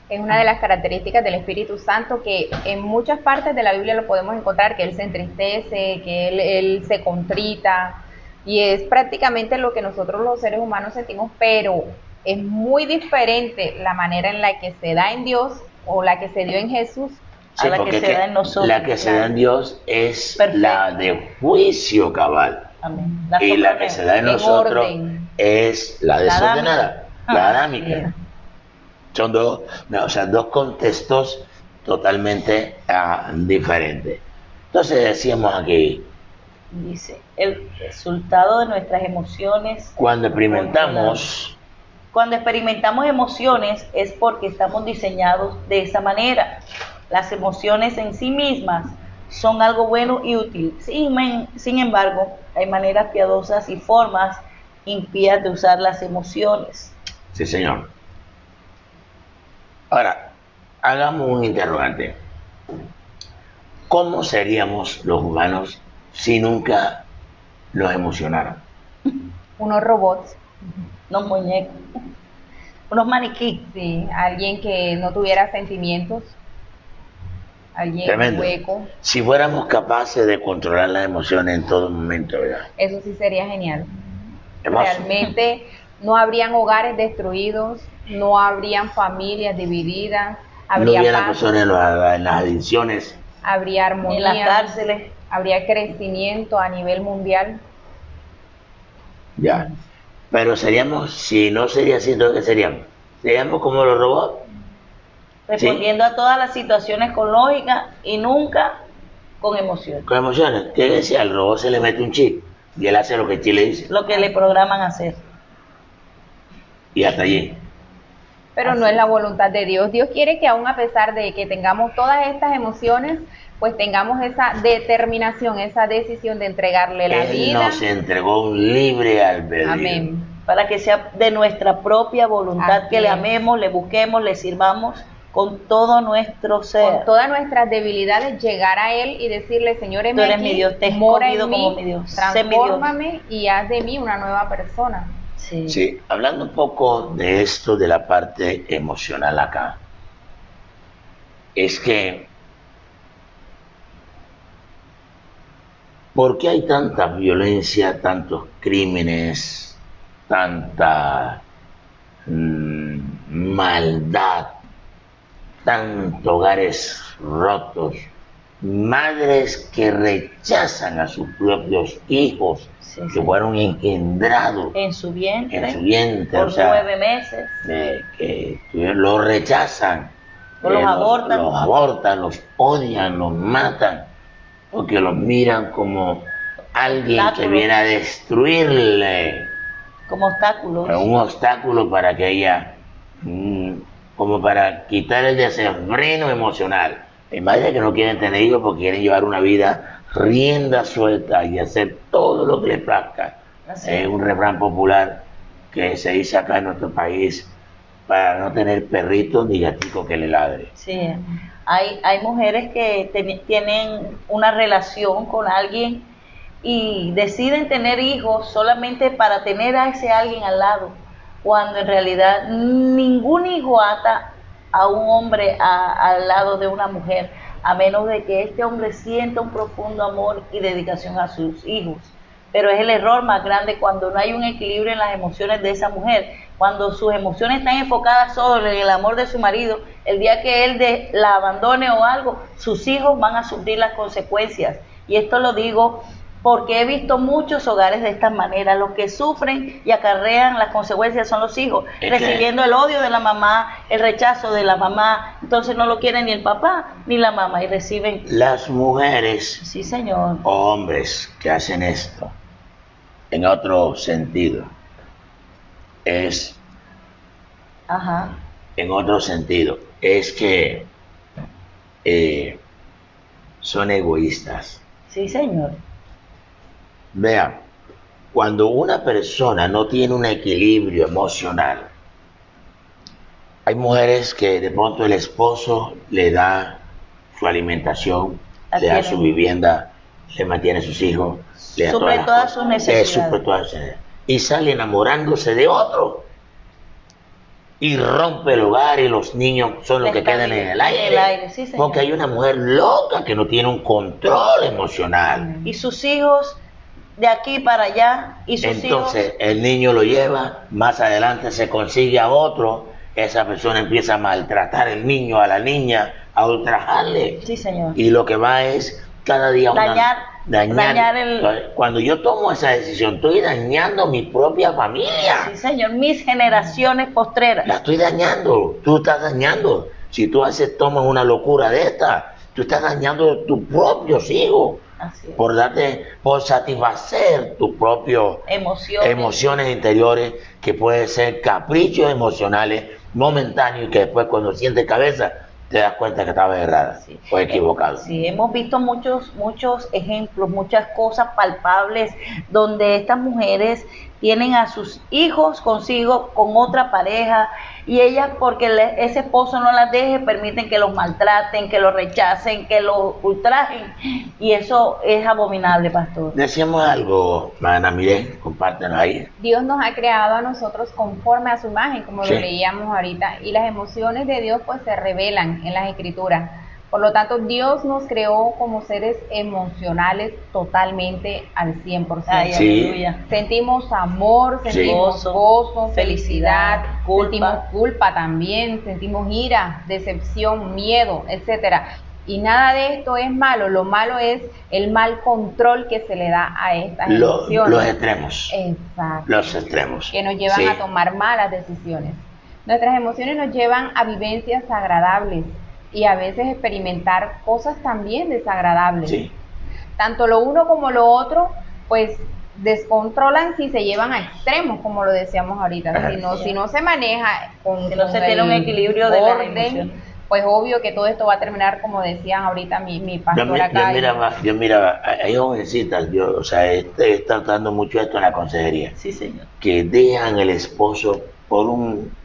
Es una de las características del Espíritu Santo que en muchas partes de la Biblia lo podemos encontrar, que Él se entristece, que Él se contrita, y es prácticamente lo que nosotros los seres humanos sentimos, pero es muy diferente la manera en la que se da en Dios o la que se dio en Jesús. A la porque que se da en nosotros. La que se da en Dios es Perfecto. la de juicio cabal. Amén. Y la que se da en En nosotros orden. es la desordenada, la adámica. Bien. Son dos, no, o sea, dos contextos totalmente diferentes. Entonces decíamos aquí, Dice, el resultado de nuestras emociones. cuando experimentamos, Cuando experimentamos emociones es porque estamos diseñados de esa manera. Las emociones en sí mismas son algo bueno y útil. Sin embargo, hay maneras piadosas y formas impías de usar las emociones. sí señor. Ahora, hagamos un interrogante. ¿Cómo seríamos los humanos si nunca nos emocionaran? Unos robots, Unos muñecos, unos maniquí. sí, alguien que no tuviera sentimientos, alguien Tremendo. hueco, Si fuéramos capaces de controlar las emociones en todo momento, ¿verdad? eso sí sería genial. Hermoso. Realmente no habrían hogares destruidos, no habrían familias divididas, No habría hubiera paz, personas en las adicciones. habría En las armonía, cárceles. habría crecimiento a nivel mundial. Ya. Pero seríamos, si no sería así, entonces ¿qué seríamos? Seríamos como los robots. Respondiendo a todas las situaciones con lógica y nunca con emoción. Con emociones. ¿Qué decía? Al robot se le mete un chip y él hace lo que el chip le dice. Lo que le programan hacer. Y hasta allí. Pero Así no es la es. voluntad de Dios. Dios quiere que aún a pesar de que tengamos todas estas emociones, pues tengamos esa determinación, esa decisión de entregarle la Él vida. nos entregó un libre albedrío. Amén. Para que sea de nuestra propia voluntad, Así que le es. amemos, le busquemos, le sirvamos con todo nuestro ser. Con todas nuestras debilidades, llegar a Él y decirle, Señor, Tú eres mi Dios, te he mora en escogido como mí, mi Dios, sé mi Dios. transfórmame y haz de mí una nueva persona. Sí. Sí, hablando un poco de esto, de la parte emocional acá, es que, ¿por qué hay tanta violencia, tantos crímenes, tanta maldad, tantos hogares rotos, madres que rechazan a sus propios hijos, Sí, que sí. fueron engendrados En su vientre, en su vientre, por o sea, 9 meses. que los rechazan, O los abortan. los abortan, los odian, los matan, porque los miran como alguien que Obstáculos. viene a destruirle, Como obstáculos. un obstáculo para que ella, como para quitar el desenfreno emocional. Hay madres que no quieren tener hijos porque quieren llevar una vida rienda suelta y hacer todo lo que les plazca. Así Es es. un refrán popular que se dice acá en nuestro país para no tener perrito ni gatito que le ladre. Sí, hay mujeres que tienen una relación con alguien y deciden tener hijos solamente para tener a ese alguien al lado, cuando en realidad ningún hijo ata a un hombre al lado de una mujer, a menos de que este hombre sienta un profundo amor y dedicación a sus hijos. Pero es el error más grande cuando no hay un equilibrio en las emociones de esa mujer, cuando sus emociones están enfocadas solo en el amor de su marido. El día que él la abandone o algo, sus hijos van a sufrir las consecuencias. Y esto lo digo porque he visto muchos hogares de esta manera. Los que sufren y acarrean las consecuencias son los hijos, recibiendo el odio de la mamá, el rechazo de la mamá. Entonces no lo quieren ni el papá ni la mamá y reciben. Las mujeres Sí, señor. o hombres que hacen esto en otro sentido es Ajá. en otro sentido es que son egoístas. Sí, señor. Vean, cuando una persona no tiene un equilibrio emocional, hay mujeres que de pronto el esposo le da su alimentación, le da su vivienda, le mantiene a sus hijos, le da Suple todas sus necesidades. suple todas sus necesidades. Y sale enamorándose de otro. Y rompe el hogar y los niños son los que quedan en el aire. Sí, señor. Porque hay una mujer loca que no tiene un control emocional. Y sus hijos de aquí para allá, y sus Entonces el niño lo lleva, más adelante se consigue a otro, esa persona empieza a maltratar al niño, a la niña, a ultrajarle. hijos. Sí, señor. Y lo que va es cada día Dañar dañar el... Cuando yo tomo esa decisión, estoy dañando mi propia familia. Sí, señor, mis generaciones postreras. La estoy dañando, tú estás dañando. Si tú tomas una locura de esta, tú estás dañando tus propios hijos. Así es. Por satisfacer tus propios emociones interiores, que pueden ser caprichos emocionales momentáneos, que después cuando sientes cabeza te das cuenta que estabas errada, sí, o equivocado. Sí, hemos visto muchos ejemplos, muchas cosas palpables donde estas mujeres tienen a sus hijos consigo con otra pareja y ellas, porque ese esposo no las deje, permiten que los maltraten, que los rechacen, que los ultrajen, y eso es abominable, pastor. Decíamos algo, Ana Miren, compártenos ahí. Dios nos ha creado a nosotros conforme a su imagen, como Sí. lo leíamos ahorita, y las emociones de Dios pues se revelan en las Escrituras. Por lo tanto, Dios nos creó como seres emocionales totalmente al 100%. Ay, Sí. aleluya. Sentimos amor, Sí. sentimos gozo, felicidad, culpa. sentimos culpa también, sentimos ira, decepción, miedo, etcétera. Y nada de esto es malo, lo malo es el mal control que se le da a estas emociones. Los extremos. Exacto. Los extremos. Que nos llevan Sí. a tomar malas decisiones. Nuestras emociones nos llevan a vivencias agradables y a veces experimentar cosas también desagradables. Sí. Tanto lo uno como lo otro, pues descontrolan si se llevan a extremos, como lo decíamos ahorita. Si no se maneja con, Si no con se tiene el un equilibrio de las orden, emociones. pues obvio que todo esto va a terminar, como decían ahorita mi pastor acá. Yo miraba, hay jovencitas, he estado tratando mucho esto en la consejería, Sí, señor. que dejan el esposo por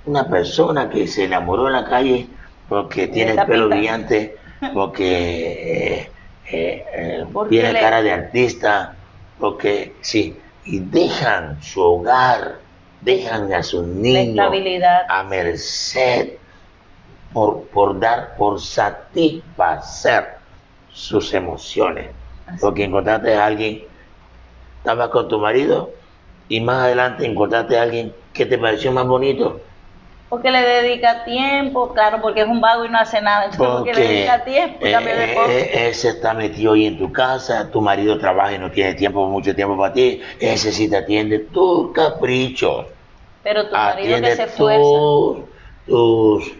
una persona que se enamoró en la calle porque tiene el pelo pinta. brillante, porque Porque tiene cara de artista, porque sí, y dejan su hogar, dejan a sus La niños estabilidad. a merced por satisfacer sus emociones. Así. Porque encontraste a alguien, estabas con tu marido y más adelante encontraste a alguien que te pareció más bonito. Porque le dedica tiempo, claro, porque es un vago y no hace nada. Entonces, porque le dedica tiempo, cambia de esposo. Él se está metido ahí en tu casa, tu marido trabaja y no tiene mucho tiempo para ti, ese sí te atiende tus caprichos, Pero tu marido atiende que se esfuerza. tus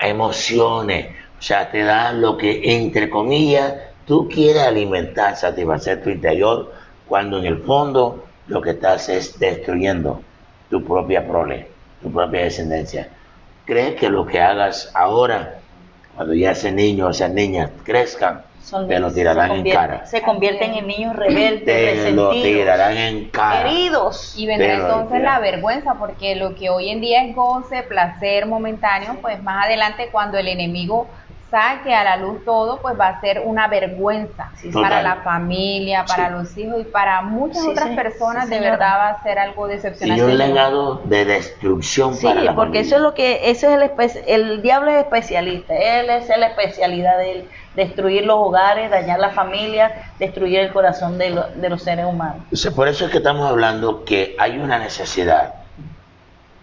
emociones, o sea, te da lo que, entre comillas, tú quieres alimentar, satisfacer tu interior, cuando en el fondo lo que estás es destruyendo tu propia prole, tu propia descendencia. ¿Crees que lo que hagas ahora, cuando ya ese niño o esas niñas crezcan, te lo tirarán en cara? Se convierten en niños rebeldes, Te lo resentidos, tirarán en cara. heridos. Y vendrá Pero, entonces mira. la vergüenza, porque lo que hoy en día es goce, placer momentáneo, pues más adelante cuando el enemigo saque a la luz todo, pues va a ser una vergüenza Sí, para total. la familia, para Sí. los hijos y para muchas Sí, otras sí, personas. sí, De señora. verdad va a ser algo Y decepcionante. un legado de destrucción Sí, para la porque familia. eso es lo que, eso es el diablo es especialista, él es la especialidad de él, destruir los hogares, dañar la familia, destruir el corazón de los seres humanos. Entonces, por eso es que estamos hablando que hay una necesidad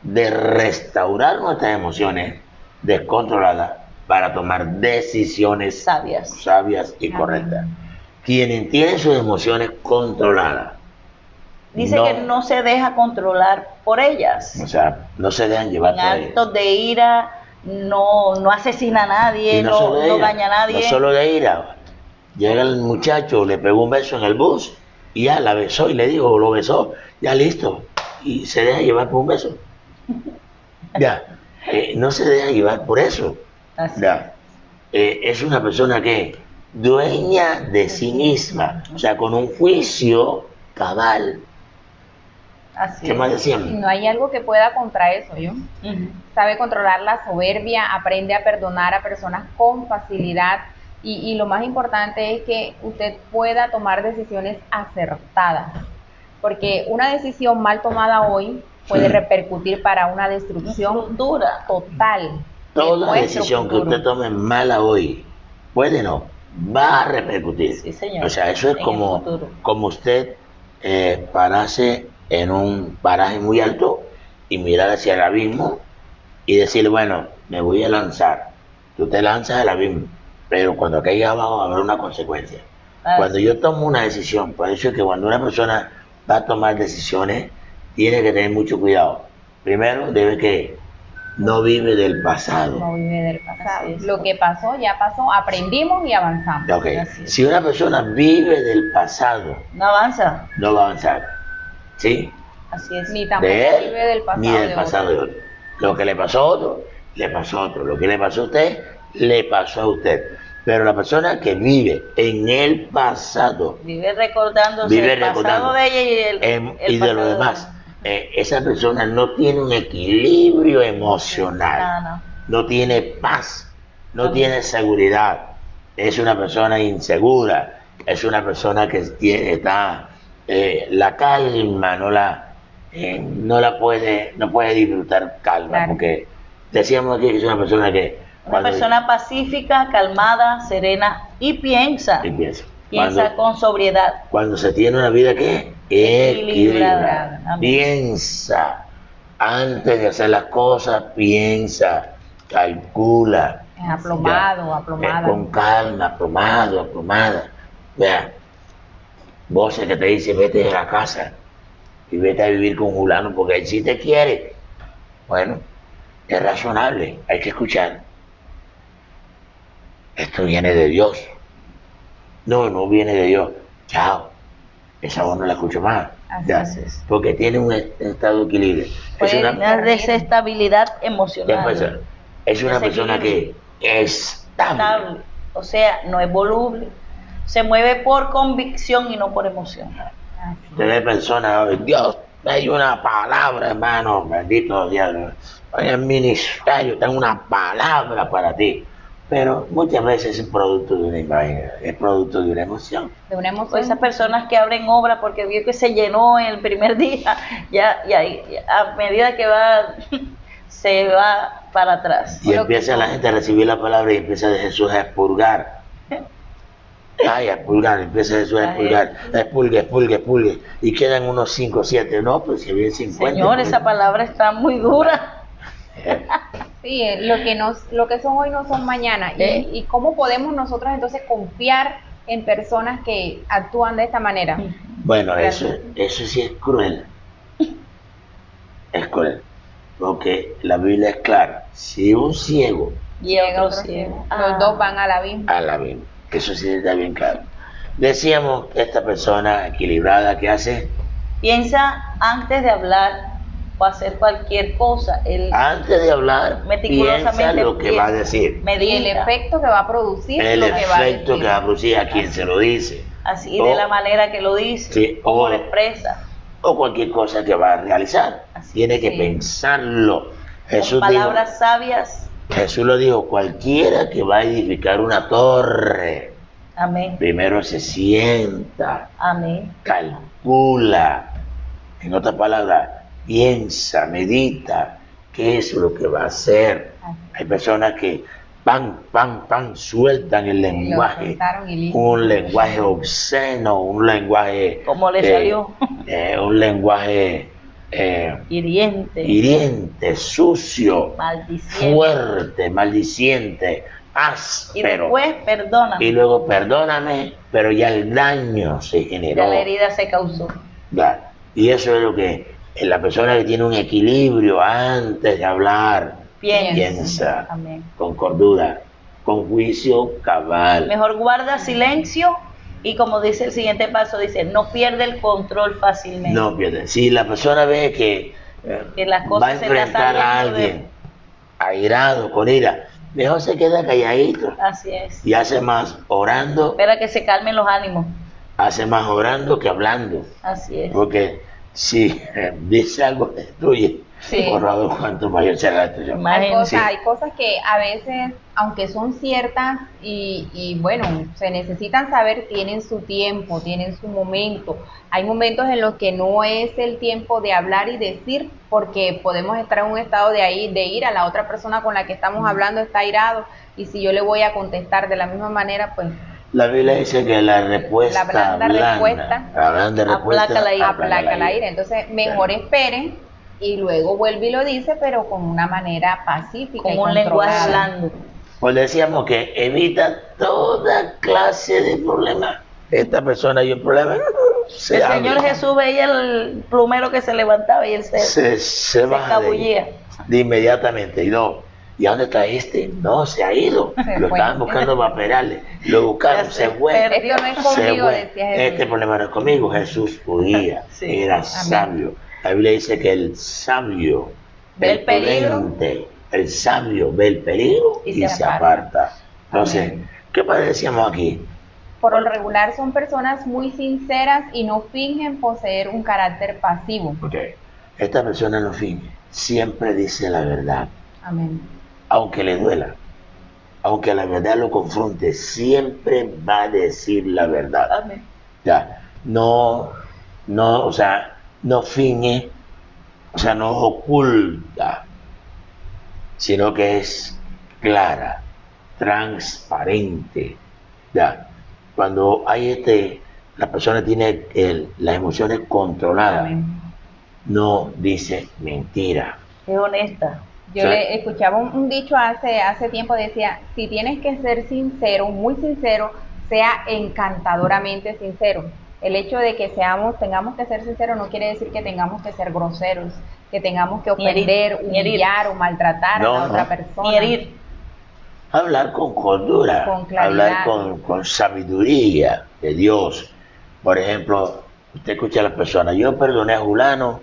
de restaurar nuestras emociones descontroladas para tomar decisiones Sabias. y correctas. Quienes tienen sus emociones controladas, Dice que no se deja controlar por ellas. o sea, no se dejan llevar En por ellas. actos de ira, no asesina a nadie, Y no solo de ira, daña a nadie. No solo de ira. Llega el muchacho, le pegó un beso en el bus y ya la besó y le dijo, lo besó, ya listo. Y se deja llevar por un beso. Ya, no se deja llevar por eso. Así Ya. Es una persona que dueña de sí misma, o sea, con un juicio cabal. Así ¿Qué más Y decían? no hay algo que pueda contra eso, ¿yo? Ujú. Sabe controlar la soberbia, aprende a perdonar a personas con facilidad y lo más importante es que usted pueda tomar decisiones acertadas, porque una decisión mal tomada hoy puede repercutir para una destrucción Dura. total de Toda nuestro decisión que futuro. usted tome mala hoy, puede no, va a repercutir. Sí, señor. O sea, eso es En el como futuro. usted pararse en un paraje muy alto y mirar hacia el abismo y decirle, bueno, me voy a lanzar. Tú te lanzas al abismo, pero cuando caiga abajo habrá una consecuencia. Cuando yo tomo una decisión, por eso es que cuando una persona va a tomar decisiones, tiene que tener mucho cuidado. Primero, debe que no vive del pasado. No vive del pasado. Así es. Lo que pasó, ya pasó, aprendimos y avanzamos. Ok. Así es. Si una persona vive del pasado, No avanza. no va a avanzar. ¿Sí? Así es. Ni tampoco De él, vive del pasado ni del de pasado de otro. otro. Lo que le pasó a otro, le pasó a otro. Lo que le pasó a usted, le pasó a usted. Pero la persona que vive en el pasado, Vive recordándose vive el pasado recordando de ella y el y de lo pasado demás, esa persona no tiene un equilibrio emocional, No. no tiene paz, no tiene seguridad, es una persona insegura, es una persona que está la calma, no puede disfrutar calma, Claro. porque decíamos aquí que es una persona que Una persona pacífica, calmada, serena y piensa. y piensa, Piensa con sobriedad. cuando se tiene una vida que Equilibrada. Amén. Piensa antes de hacer las cosas, piensa, calcula, Es aplomado, ya, aplomada. con calma, aplomada. Vea, voces que te dicen vete de la casa y vete a vivir con Julano porque él sí te quiere. Bueno, es razonable, hay que escuchar. Esto viene de Dios. No viene de Dios. Chao. Esa voz no la escucho más. Así Ya, es. porque tiene un estado de equilibrio. Es Puede una, Una desestabilidad emocional. es una persona que es estable. Estable. O sea, no es voluble. Se mueve por convicción y no por emoción. Así. Usted ve personas, "Ay, Dios, hay una palabra, hermano, bendito Dios. Oye, el ministerio, tengo una palabra para ti. Pero muchas veces es producto de una imagen, es producto de una emoción. De una O emoción. esas personas que abren obra porque vio que se llenó en el primer día, ya a medida que va, se va para atrás. Y empieza la gente a recibir la palabra y empieza de Jesús a expurgar. Ay, a expurgar, empieza Jesús a expurgar. Expulgue. Y quedan unos 5 o 7. No, pues si bien 50. Señor, esa palabra está muy dura. Sí, lo que son hoy no son mañana. ¿Y cómo podemos nosotros entonces confiar en personas que actúan de esta manera? Bueno, eso sí es cruel. Es cruel. Porque la Biblia es clara. Si un ciego Y otro ciego. Los dos van a la misma. a la Biblia, eso sí está bien claro. Decíamos que esta persona equilibrada que hace, Piensa antes de hablar o hacer cualquier cosa. Él antes de hablar, piensa meticulosamente lo que va a decir. Y el medita. efecto que va a producir El lo que va a efecto decir. que va a producir a quien se lo dice. Así, de la manera que lo dice, Sí, cómo lo expresa. O cualquier cosa que va a realizar. Así, Tiene que sí. pensarlo. Con palabras sabias. Jesús lo dijo, cualquiera que va a edificar una torre, Amén. primero se sienta, Amén. calcula, en otras palabras, piensa, medita, qué es lo que va a hacer. Hay personas que sueltan el lenguaje, soltaron y listo. un lenguaje obsceno, un lenguaje... ¿Cómo le salió? Un lenguaje Hiriente. sucio, Maldiciente. fuerte, maldiciente, Y áspero. después perdona. Y luego perdóname, pero ya el daño se Ya generó. la herida se causó. Ya. Y eso es lo que la persona que tiene un equilibrio antes de hablar, piensa Amén. con cordura, con juicio cabal. Mejor guarda silencio y como dice el siguiente paso, dice, no pierde el control fácilmente. No pierde. Si la persona ve que Que las va a cosas se están enfrentar a saliendo de- alguien airado, con ira, mejor se queda calladito Así es. y hace más orando, Espera que se calmen los ánimos. que hablando. Así es. Porque si dice algo que destruye, Sí. por favor, cuanto mayor será la destrucción. Imagínense. Hay cosas que a veces, aunque son ciertas y bueno, se necesitan saber, tienen su tiempo, tienen su momento. Hay momentos en los que no es el tiempo de hablar y decir, porque podemos estar en un estado de ira, la otra persona con la que estamos hablando está airado, y si yo le voy a contestar de la misma manera, pues La Biblia dice que la respuesta La blanda respuesta la blanda respuesta aplaca la ira. aplaca la ira. Entonces, mejor esperen y luego vuelve y lo dice, pero con una manera pacífica Con y un lenguaje controlada. blando. Pues decíamos que evita toda clase de problemas. esta persona hay un problema. El Se Señor abre. Jesús veía el plumero que se levantaba y él se baja de, escabullía. de inmediatamente. Y no, ¿y a dónde está este? No, se ha ido. Se Lo fue. estaban buscando para operarle. Lo buscaron, Ya se se fue. perdió. Esto no es Se conmigo, fue. decía Jesús. Este problema no es conmigo. Jesús huía. Sí. Era sabio. La Biblia dice que el sabio, Ve el peligro. prudente, el sabio ve el peligro Y y se se aparta. aparta. Entonces, Amén. ¿qué decíamos aquí? Por lo regular son personas muy sinceras y no fingen poseer un carácter pasivo. Ok, esta persona no finge, siempre dice la verdad, Amén. aunque le duela, aunque la verdad lo confronte, siempre va a decir la verdad. Amén. Ya, no, o sea, no finge, o sea, no oculta, sino que es clara, transparente. Ya, cuando hay la persona tiene las emociones controladas, Amén. no dice mentira. Es honesta. Yo Sí. le escuchaba un dicho hace tiempo, decía, si tienes que ser sincero, muy sincero, sea encantadoramente sincero. El hecho de que tengamos que ser sinceros no quiere decir que tengamos que ser groseros, que tengamos que Ni herir, ofender, ni herir. humillar o maltratar No, a la no. otra persona. Ni herir. Hablar con cordura, Con claridad. hablar con sabiduría de Dios. Por ejemplo, usted escucha a la persona, yo perdoné a Julano,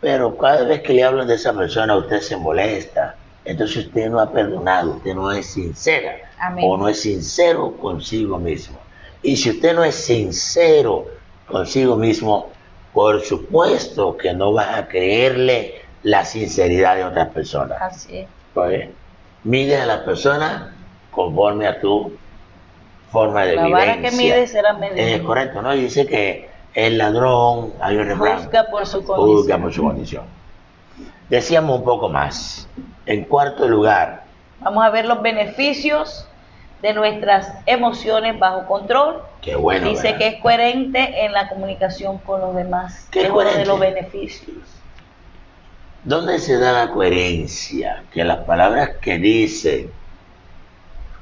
pero cada vez que le hablan de esa persona usted se molesta. Entonces usted no ha perdonado, usted no es sincera. Amén. O no es sincero consigo mismo. Y si usted no es sincero consigo mismo, por supuesto que no vas a creerle la sinceridad de otras personas. Así es. Pues, mide a la persona conforme a tu forma de La vivencia. vara que mide será medida. Es correcto, ¿no? Dice que el ladrón, hay un refrán, Juzga por su juzga condición. por su condición. Decíamos un poco más. En cuarto lugar, Vamos a ver los beneficios de nuestras emociones bajo control. qué bueno. Dice ¿verdad? que es coherente en la comunicación con los demás. ¿Qué Es uno de coherente? los beneficios. ¿Dónde se da la coherencia? Que las palabras que dicen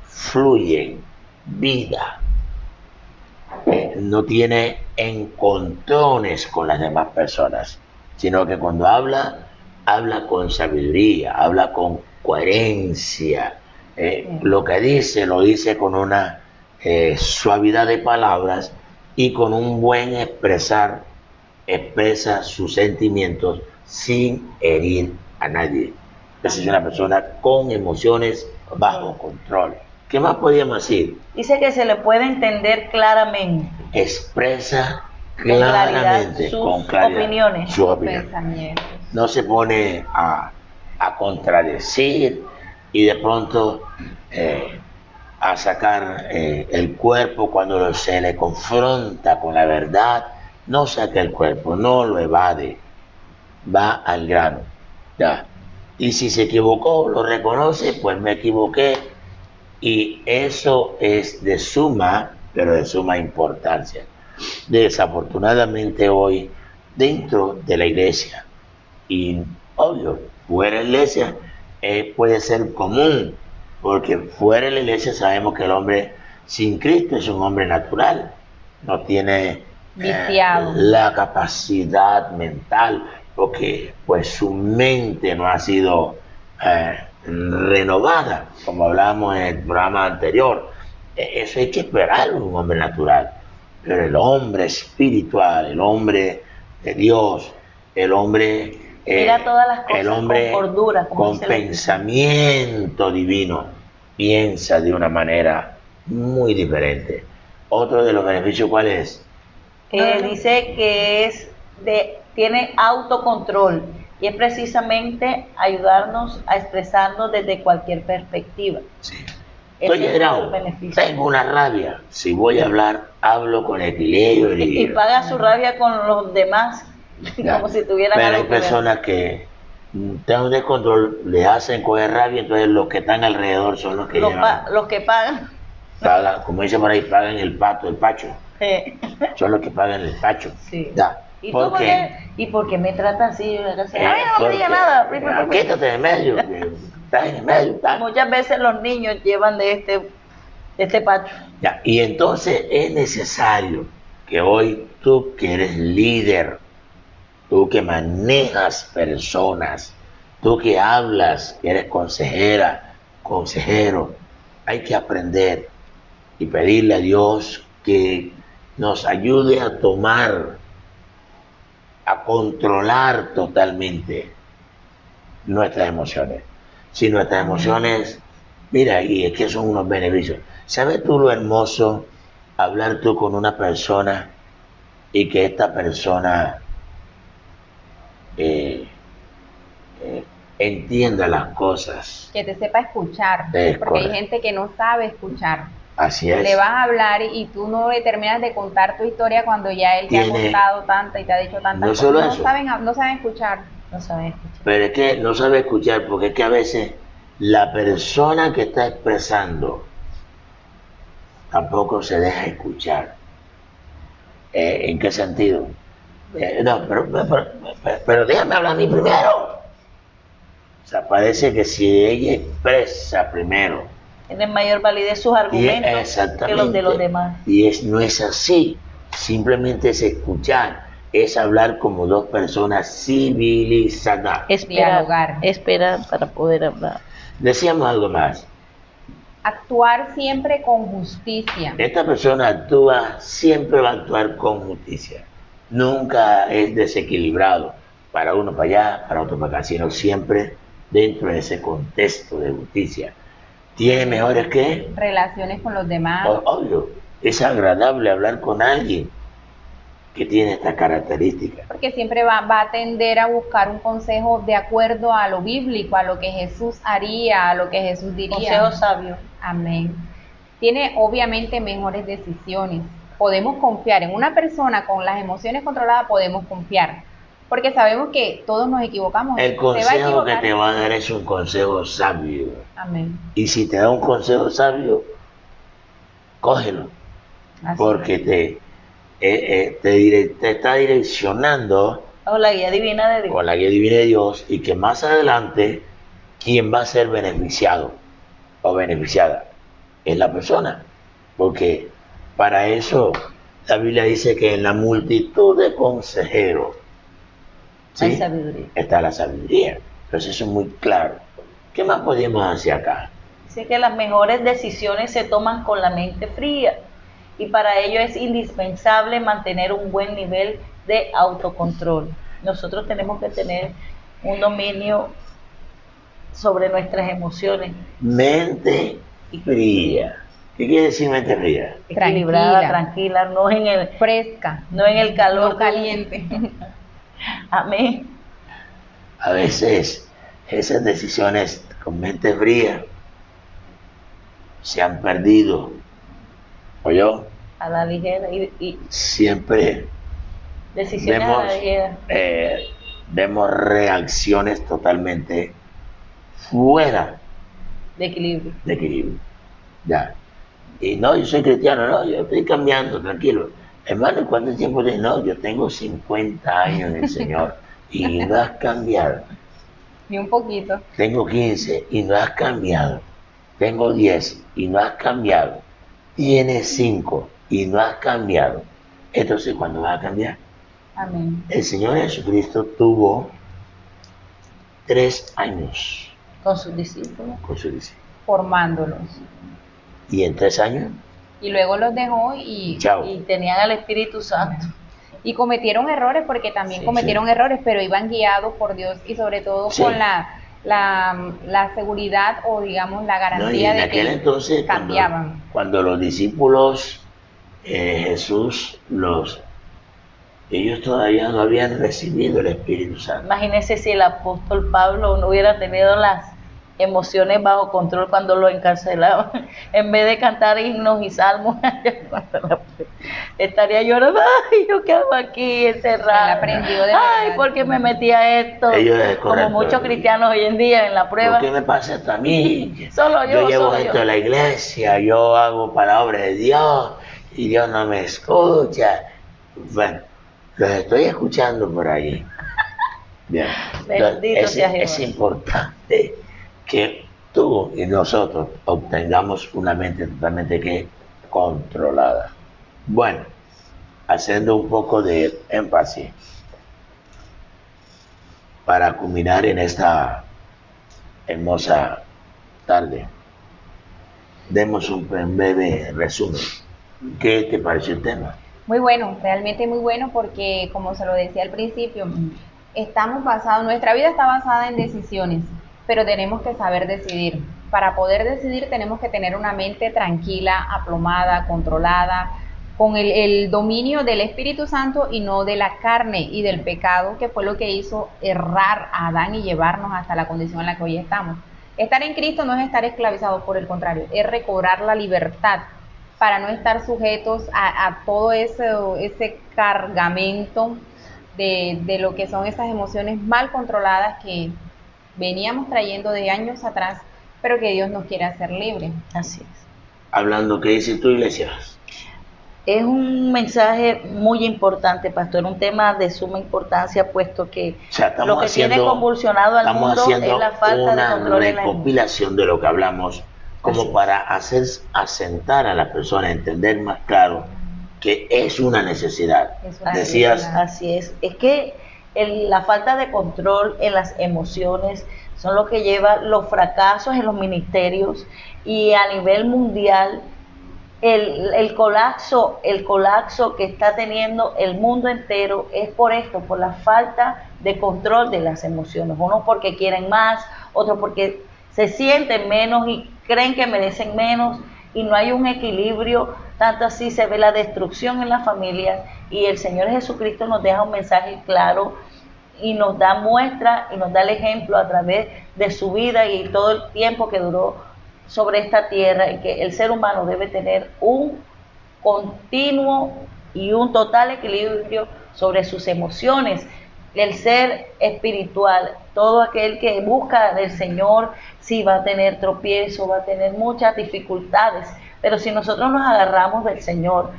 fluyen vida. No tiene encontrones con las demás personas, sino que cuando habla con sabiduría, habla con coherencia. Lo que dice, lo dice con una suavidad de palabras y con un buen expresar, expresa sus sentimientos sin herir a nadie. Esa es una persona con emociones bajo control. ¿Qué más podríamos decir? Dice que se le puede entender claramente. Expresa claridad claramente, sus con claridad, opiniones. sus opiniones. Pensamientos. No se pone a contradecir y de pronto a sacar el cuerpo cuando se le confronta con la verdad. No saca el cuerpo, no lo evade, va al grano. Ya. Y si se equivocó, lo reconoce, pues me equivoqué. Y eso es de suma, pero de suma importancia. Desafortunadamente hoy, dentro de la iglesia, y obvio, fuera de la iglesia, puede ser común, porque fuera de la iglesia sabemos que el hombre sin Cristo es un hombre natural, no tiene Viciado. la capacidad mental, porque pues su mente no ha sido renovada, como hablábamos en el programa anterior. Eso hay que esperarlo en un hombre natural, pero el hombre espiritual, el hombre de Dios, el hombre Mira todas las cosas el hombre con cordura, como con dice la pensamiento divino, piensa de una manera muy diferente. Otro de los beneficios, ¿cuál es? Dice que tiene autocontrol y es precisamente ayudarnos a expresarnos desde cualquier perspectiva. Sí. Ese Estoy es irado, el beneficio. tengo una rabia. Si voy a hablar, hablo con equilibrio. Y paga su rabia con los demás, Ya. como si tuvieran Pero hay algo que ver. personas que tienen un descontrol, le hacen coger rabia, entonces los que están alrededor son los que Los que pagan. pagan, como dice por ahí, pagan el pacho. eh, Son los que pagan el pacho. Sí. Ya. ¿Y tú por qué? ¿Y por qué me trata así? A mí no me diga Porque- nada. Quítate de medio, que estás en el medio. Muchas veces los niños llevan de este de este patio. Ya, y entonces es necesario que hoy tú que eres líder, tú que manejas personas, tú que hablas, que eres consejera, consejero, hay que aprender y pedirle a Dios que nos ayude a tomar, a controlar totalmente nuestras emociones. Si nuestras emociones, mira, y es que son unos beneficios. ¿Sabes tú lo hermoso hablar tú con una persona y que esta persona entienda las cosas? Que te sepa escuchar, Es porque hay correcto. gente que no sabe escuchar. Así es. Le vas a hablar y tú no le terminas de contar tu historia cuando ya él te ha Tiene- contado tanta y te ha dicho tantas No cosas. solo No eso. saben, no saben escuchar. No saben escuchar. Pero es que no sabe escuchar porque es que a veces la persona que está expresando tampoco se deja escuchar. ¿En qué sentido? No, pero déjame hablar a mí primero. O sea, parece que si ella expresa primero, Tienen mayor validez sus y argumentos que los de los demás. no es así. Simplemente es escuchar, es hablar como dos personas civilizadas. Dialogar. Esperar para poder hablar. Decíamos algo más. Actuar siempre con justicia. Esta persona actúa, siempre va a actuar con justicia. Nunca es desequilibrado para uno para allá, para otro para acá, sino siempre dentro de ese contexto de justicia. ¿Tiene mejores que? Relaciones con los demás. Obvio, es agradable hablar con alguien que tiene esta característica. Porque siempre va a tender a buscar un consejo de acuerdo a lo bíblico, a lo que Jesús haría, a lo que Jesús diría. Consejo sabio. Amén. Tiene obviamente mejores decisiones. Podemos confiar en una persona con las emociones controladas, podemos confiar. Porque sabemos que todos nos equivocamos. El Se va a consejo que equivocar. te va a dar es un consejo sabio. Amén. Y si te da un consejo sabio, cógelo. Así Porque te está direccionando O la guía divina de Dios. con la guía divina de Dios y que más adelante quien va a ser beneficiado o beneficiada es la persona. Porque para eso la Biblia dice que en la multitud de consejeros Hay sabiduría. está la sabiduría. Entonces eso es muy claro. ¿Qué más podemos hacer acá? Dice que las mejores decisiones se toman con la mente fría y para ello es indispensable mantener un buen nivel de autocontrol. Nosotros tenemos que tener un dominio sobre nuestras emociones. Mente fría. ¿Qué quiere decir mente fría? Equilibrada, tranquila, no en fresca, el calor no caliente. Amén. A veces esas decisiones con mente fría se han perdido. ¿Oyó? A la ligera y Siempre decisiones a la ligera. vemos reacciones totalmente fuera De equilibrio. de equilibrio. Ya. Y no, yo soy cristiano, no, yo estoy cambiando, tranquilo. Hermano, ¿cuánto tiempo tienes? No, yo tengo 50 años en el Señor y no has cambiado. Ni un poquito. Tengo 15 y no has cambiado. Tengo 10 y no has cambiado. Tienes 5 y no has cambiado. Entonces, ¿cuándo vas a cambiar? Amén. El Señor Jesucristo tuvo 3 años Con sus discípulos. con su discípulo. Formándolos. Y en 3 años, Y luego los dejó y chao. Y tenían al Espíritu Santo. cometieron errores, porque también Sí, cometieron sí. errores, pero iban guiados por Dios y sobre todo Sí. con la seguridad o digamos la ¿no? Y garantía en de aquel que entonces, cambiaban. cuando los discípulos, Jesús ellos todavía no habían recibido el Espíritu Santo. Imagínense si el apóstol Pablo no hubiera tenido las emociones bajo control cuando lo encarcelaban. En vez de cantar himnos y salmos, estaría llorando. Ay, ¿yo qué hago aquí encerrado? Él aprendió de Ay, verdad. ¿por qué me metí a esto? Ellos es Como correcto. muchos cristianos hoy en día en la prueba. ¿Por qué me pasa esto a mí? Solo yo, llevo solo esto yo. a la iglesia, yo hago palabra de Dios y Dios no me escucha. Bueno, los estoy escuchando por ahí. Bien. Bendito Entonces, sea Jehová. es importante que tú y nosotros obtengamos una mente totalmente que controlada. Bueno, haciendo un poco de énfasis para culminar en esta hermosa tarde, demos un breve resumen. ¿Qué te pareció el tema? Muy bueno, realmente muy bueno porque, como se lo decía al principio, nuestra vida está basada en decisiones, pero tenemos que saber decidir. Para poder decidir tenemos que tener una mente tranquila, aplomada, controlada, con el dominio del Espíritu Santo y no de la carne y del pecado, que fue lo que hizo errar a Adán y llevarnos hasta la condición en la que hoy estamos. Estar en Cristo no es estar esclavizados, por el contrario, es recobrar la libertad para no estar sujetos a todo ese cargamento de lo que son esas emociones mal controladas que veníamos trayendo de años atrás, pero que Dios nos quiere hacer libres. Así es. Hablando, ¿qué dice tu iglesia? Es un mensaje muy importante, pastor, un tema de suma importancia, puesto que O sea, lo que tiene convulsionado al mundo es la falta de control en la recopilación de lo que hablamos, como Así para hacer asentar a la persona, entender más claro que es una necesidad. Es una Decías, necesidad. Así es que la falta de control en las emociones son lo que lleva los fracasos en los ministerios y a nivel mundial el colapso que está teniendo el mundo entero es por esto, por la falta de control de las emociones. Unos porque quieren más, otros porque se sienten menos y creen que merecen menos y no hay un equilibrio, tanto así se ve la destrucción en las familias y el Señor Jesucristo nos deja un mensaje claro y nos da muestra y nos da el ejemplo a través de su vida y todo el tiempo que duró sobre esta tierra, en que el ser humano debe tener un continuo y un total equilibrio sobre sus emociones. El ser espiritual, todo aquel que busca del Señor, sí va a tener tropiezo, va a tener muchas dificultades, pero si nosotros nos agarramos del Señor,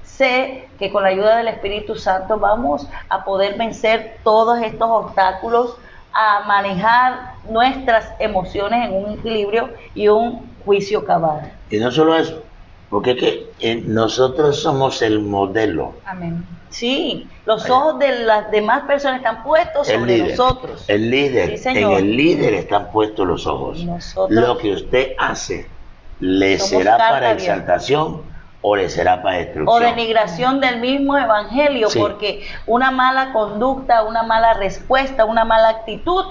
sé que con la ayuda del Espíritu Santo vamos a poder vencer todos estos obstáculos, a manejar nuestras emociones en un equilibrio y un juicio cabal. y no solo eso, porque es que nosotros somos el modelo. Amén. Sí, los ojos de las demás personas están puestos sobre nosotros. El líder, Sí, en señor. el líder están puestos los ojos. Nosotros Lo que usted hace, ¿le somos será carta para abierta. exaltación o le será para o destrucción? denigración del mismo evangelio, Sí. porque una mala conducta, una mala respuesta, una mala actitud,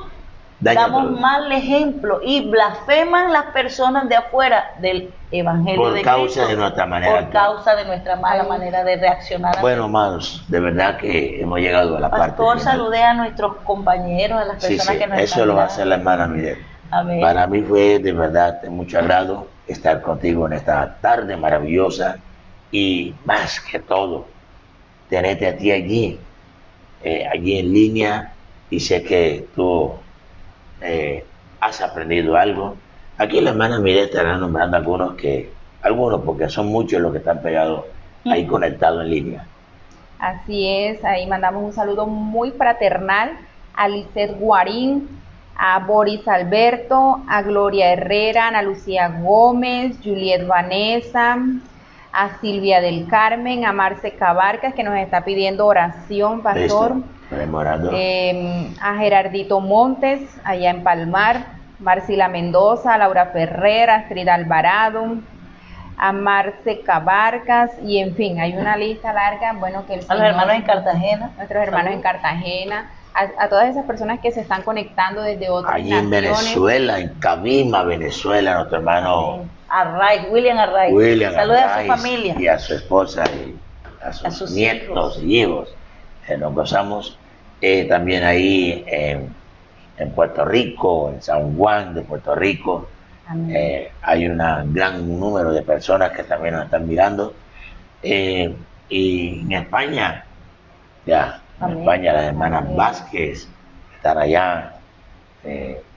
Daña damos todo. mal ejemplo y blasfeman las personas de afuera del evangelio Por de causa Cristo, de nuestra manera de por actuar. causa de nuestra mala Ay. manera de reaccionar. Bueno, hermanos, de verdad que hemos llegado a la parte Pastor, final. saludé a nuestros compañeros, a las Sí, personas sí, que nos eso están lo va a mirando. hacer la hermana Miguel. Amén. Para mí fue de verdad de mucho agrado estar contigo en esta tarde maravillosa y más que todo, tenerte a ti allí en línea y sé que tú has aprendido algo. Aquí la hermana Miguel estará nombrando algunos porque son muchos los que están pegados ahí conectados en línea. Así es, ahí mandamos un saludo muy fraternal a Lisset Guarín, a Boris Alberto, a Gloria Herrera, a Ana Lucía Gómez, Juliet Vanessa, a Silvia del Carmen, a Marce Cabarcas, que nos está pidiendo oración, pastor. Listo, estaremos orando. A Gerardito Montes, allá en Palmar, Marcila Mendoza, a Laura Ferrer, a Astrid Alvarado, a Marce Cabarcas, y en fin, hay una lista larga, bueno, que el A Señor, los hermanos en Cartagena. nuestros hermanos en Cartagena, a todas esas personas que se están conectando desde otras Allí en naciones. Venezuela, en Cabima, Venezuela, nuestro hermano William Array. William Saludos a su Arraiz familia. y a su esposa y a sus nietos hijos. y hijos. Nos gozamos también ahí en Puerto Rico, en San Juan de Puerto Rico. Amén. Hay un gran número de personas que también nos están mirando. Y en España, en Amén. España las hermanas Amén. Vázquez están allá.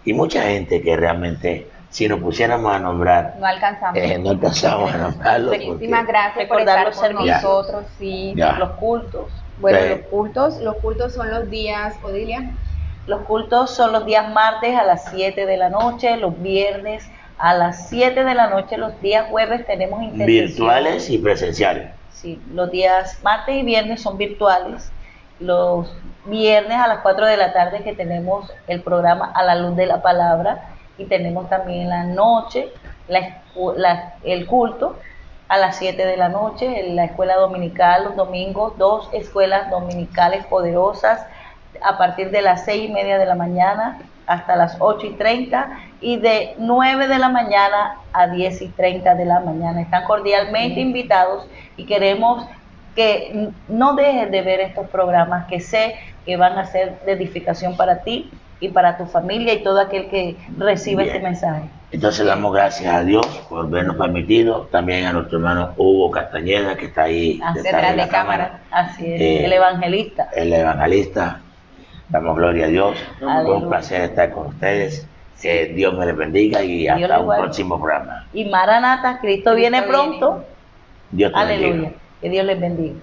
Y mucha gente que realmente, si nos pusiéramos a nombrar, No alcanzamos. no alcanzamos a nombrarlo. Muchísimas porque- gracias por Recordar estar los con servicios. nosotros. Sí. Ya. Los cultos. Bueno, Sí. los cultos son los días, Odilia. Los cultos son los días martes a las 7 de la noche, los viernes a las 7 de la noche. Los días jueves tenemos intercesión. Virtuales y presenciales. Sí, los días martes y viernes son virtuales. Los viernes a las 4 de la tarde que tenemos el programa A la Luz de la Palabra, y tenemos también en la noche el culto a las 7 de la noche en la escuela dominical. Los domingos 2 escuelas dominicales poderosas a partir de las 6:30 de la mañana hasta las 8:30, y de 9 de la mañana a 10:30 de la mañana. Están cordialmente invitados y queremos que no dejes de ver estos programas, que sé que van a ser de edificación para ti y para tu familia y todo aquel que recibe este mensaje. Entonces damos gracias a Dios por habernos permitido, también a nuestro hermano Hugo Castañeda, que está ahí detrás de la cámara. Así es, el evangelista. El evangelista. Damos gloria a Dios. Aleluya. Fue un placer estar con ustedes. Que Dios me les bendiga y hasta un próximo programa. Y Maranata, Cristo viene pronto. Dios te bendiga. Aleluya. Que Dios les bendiga.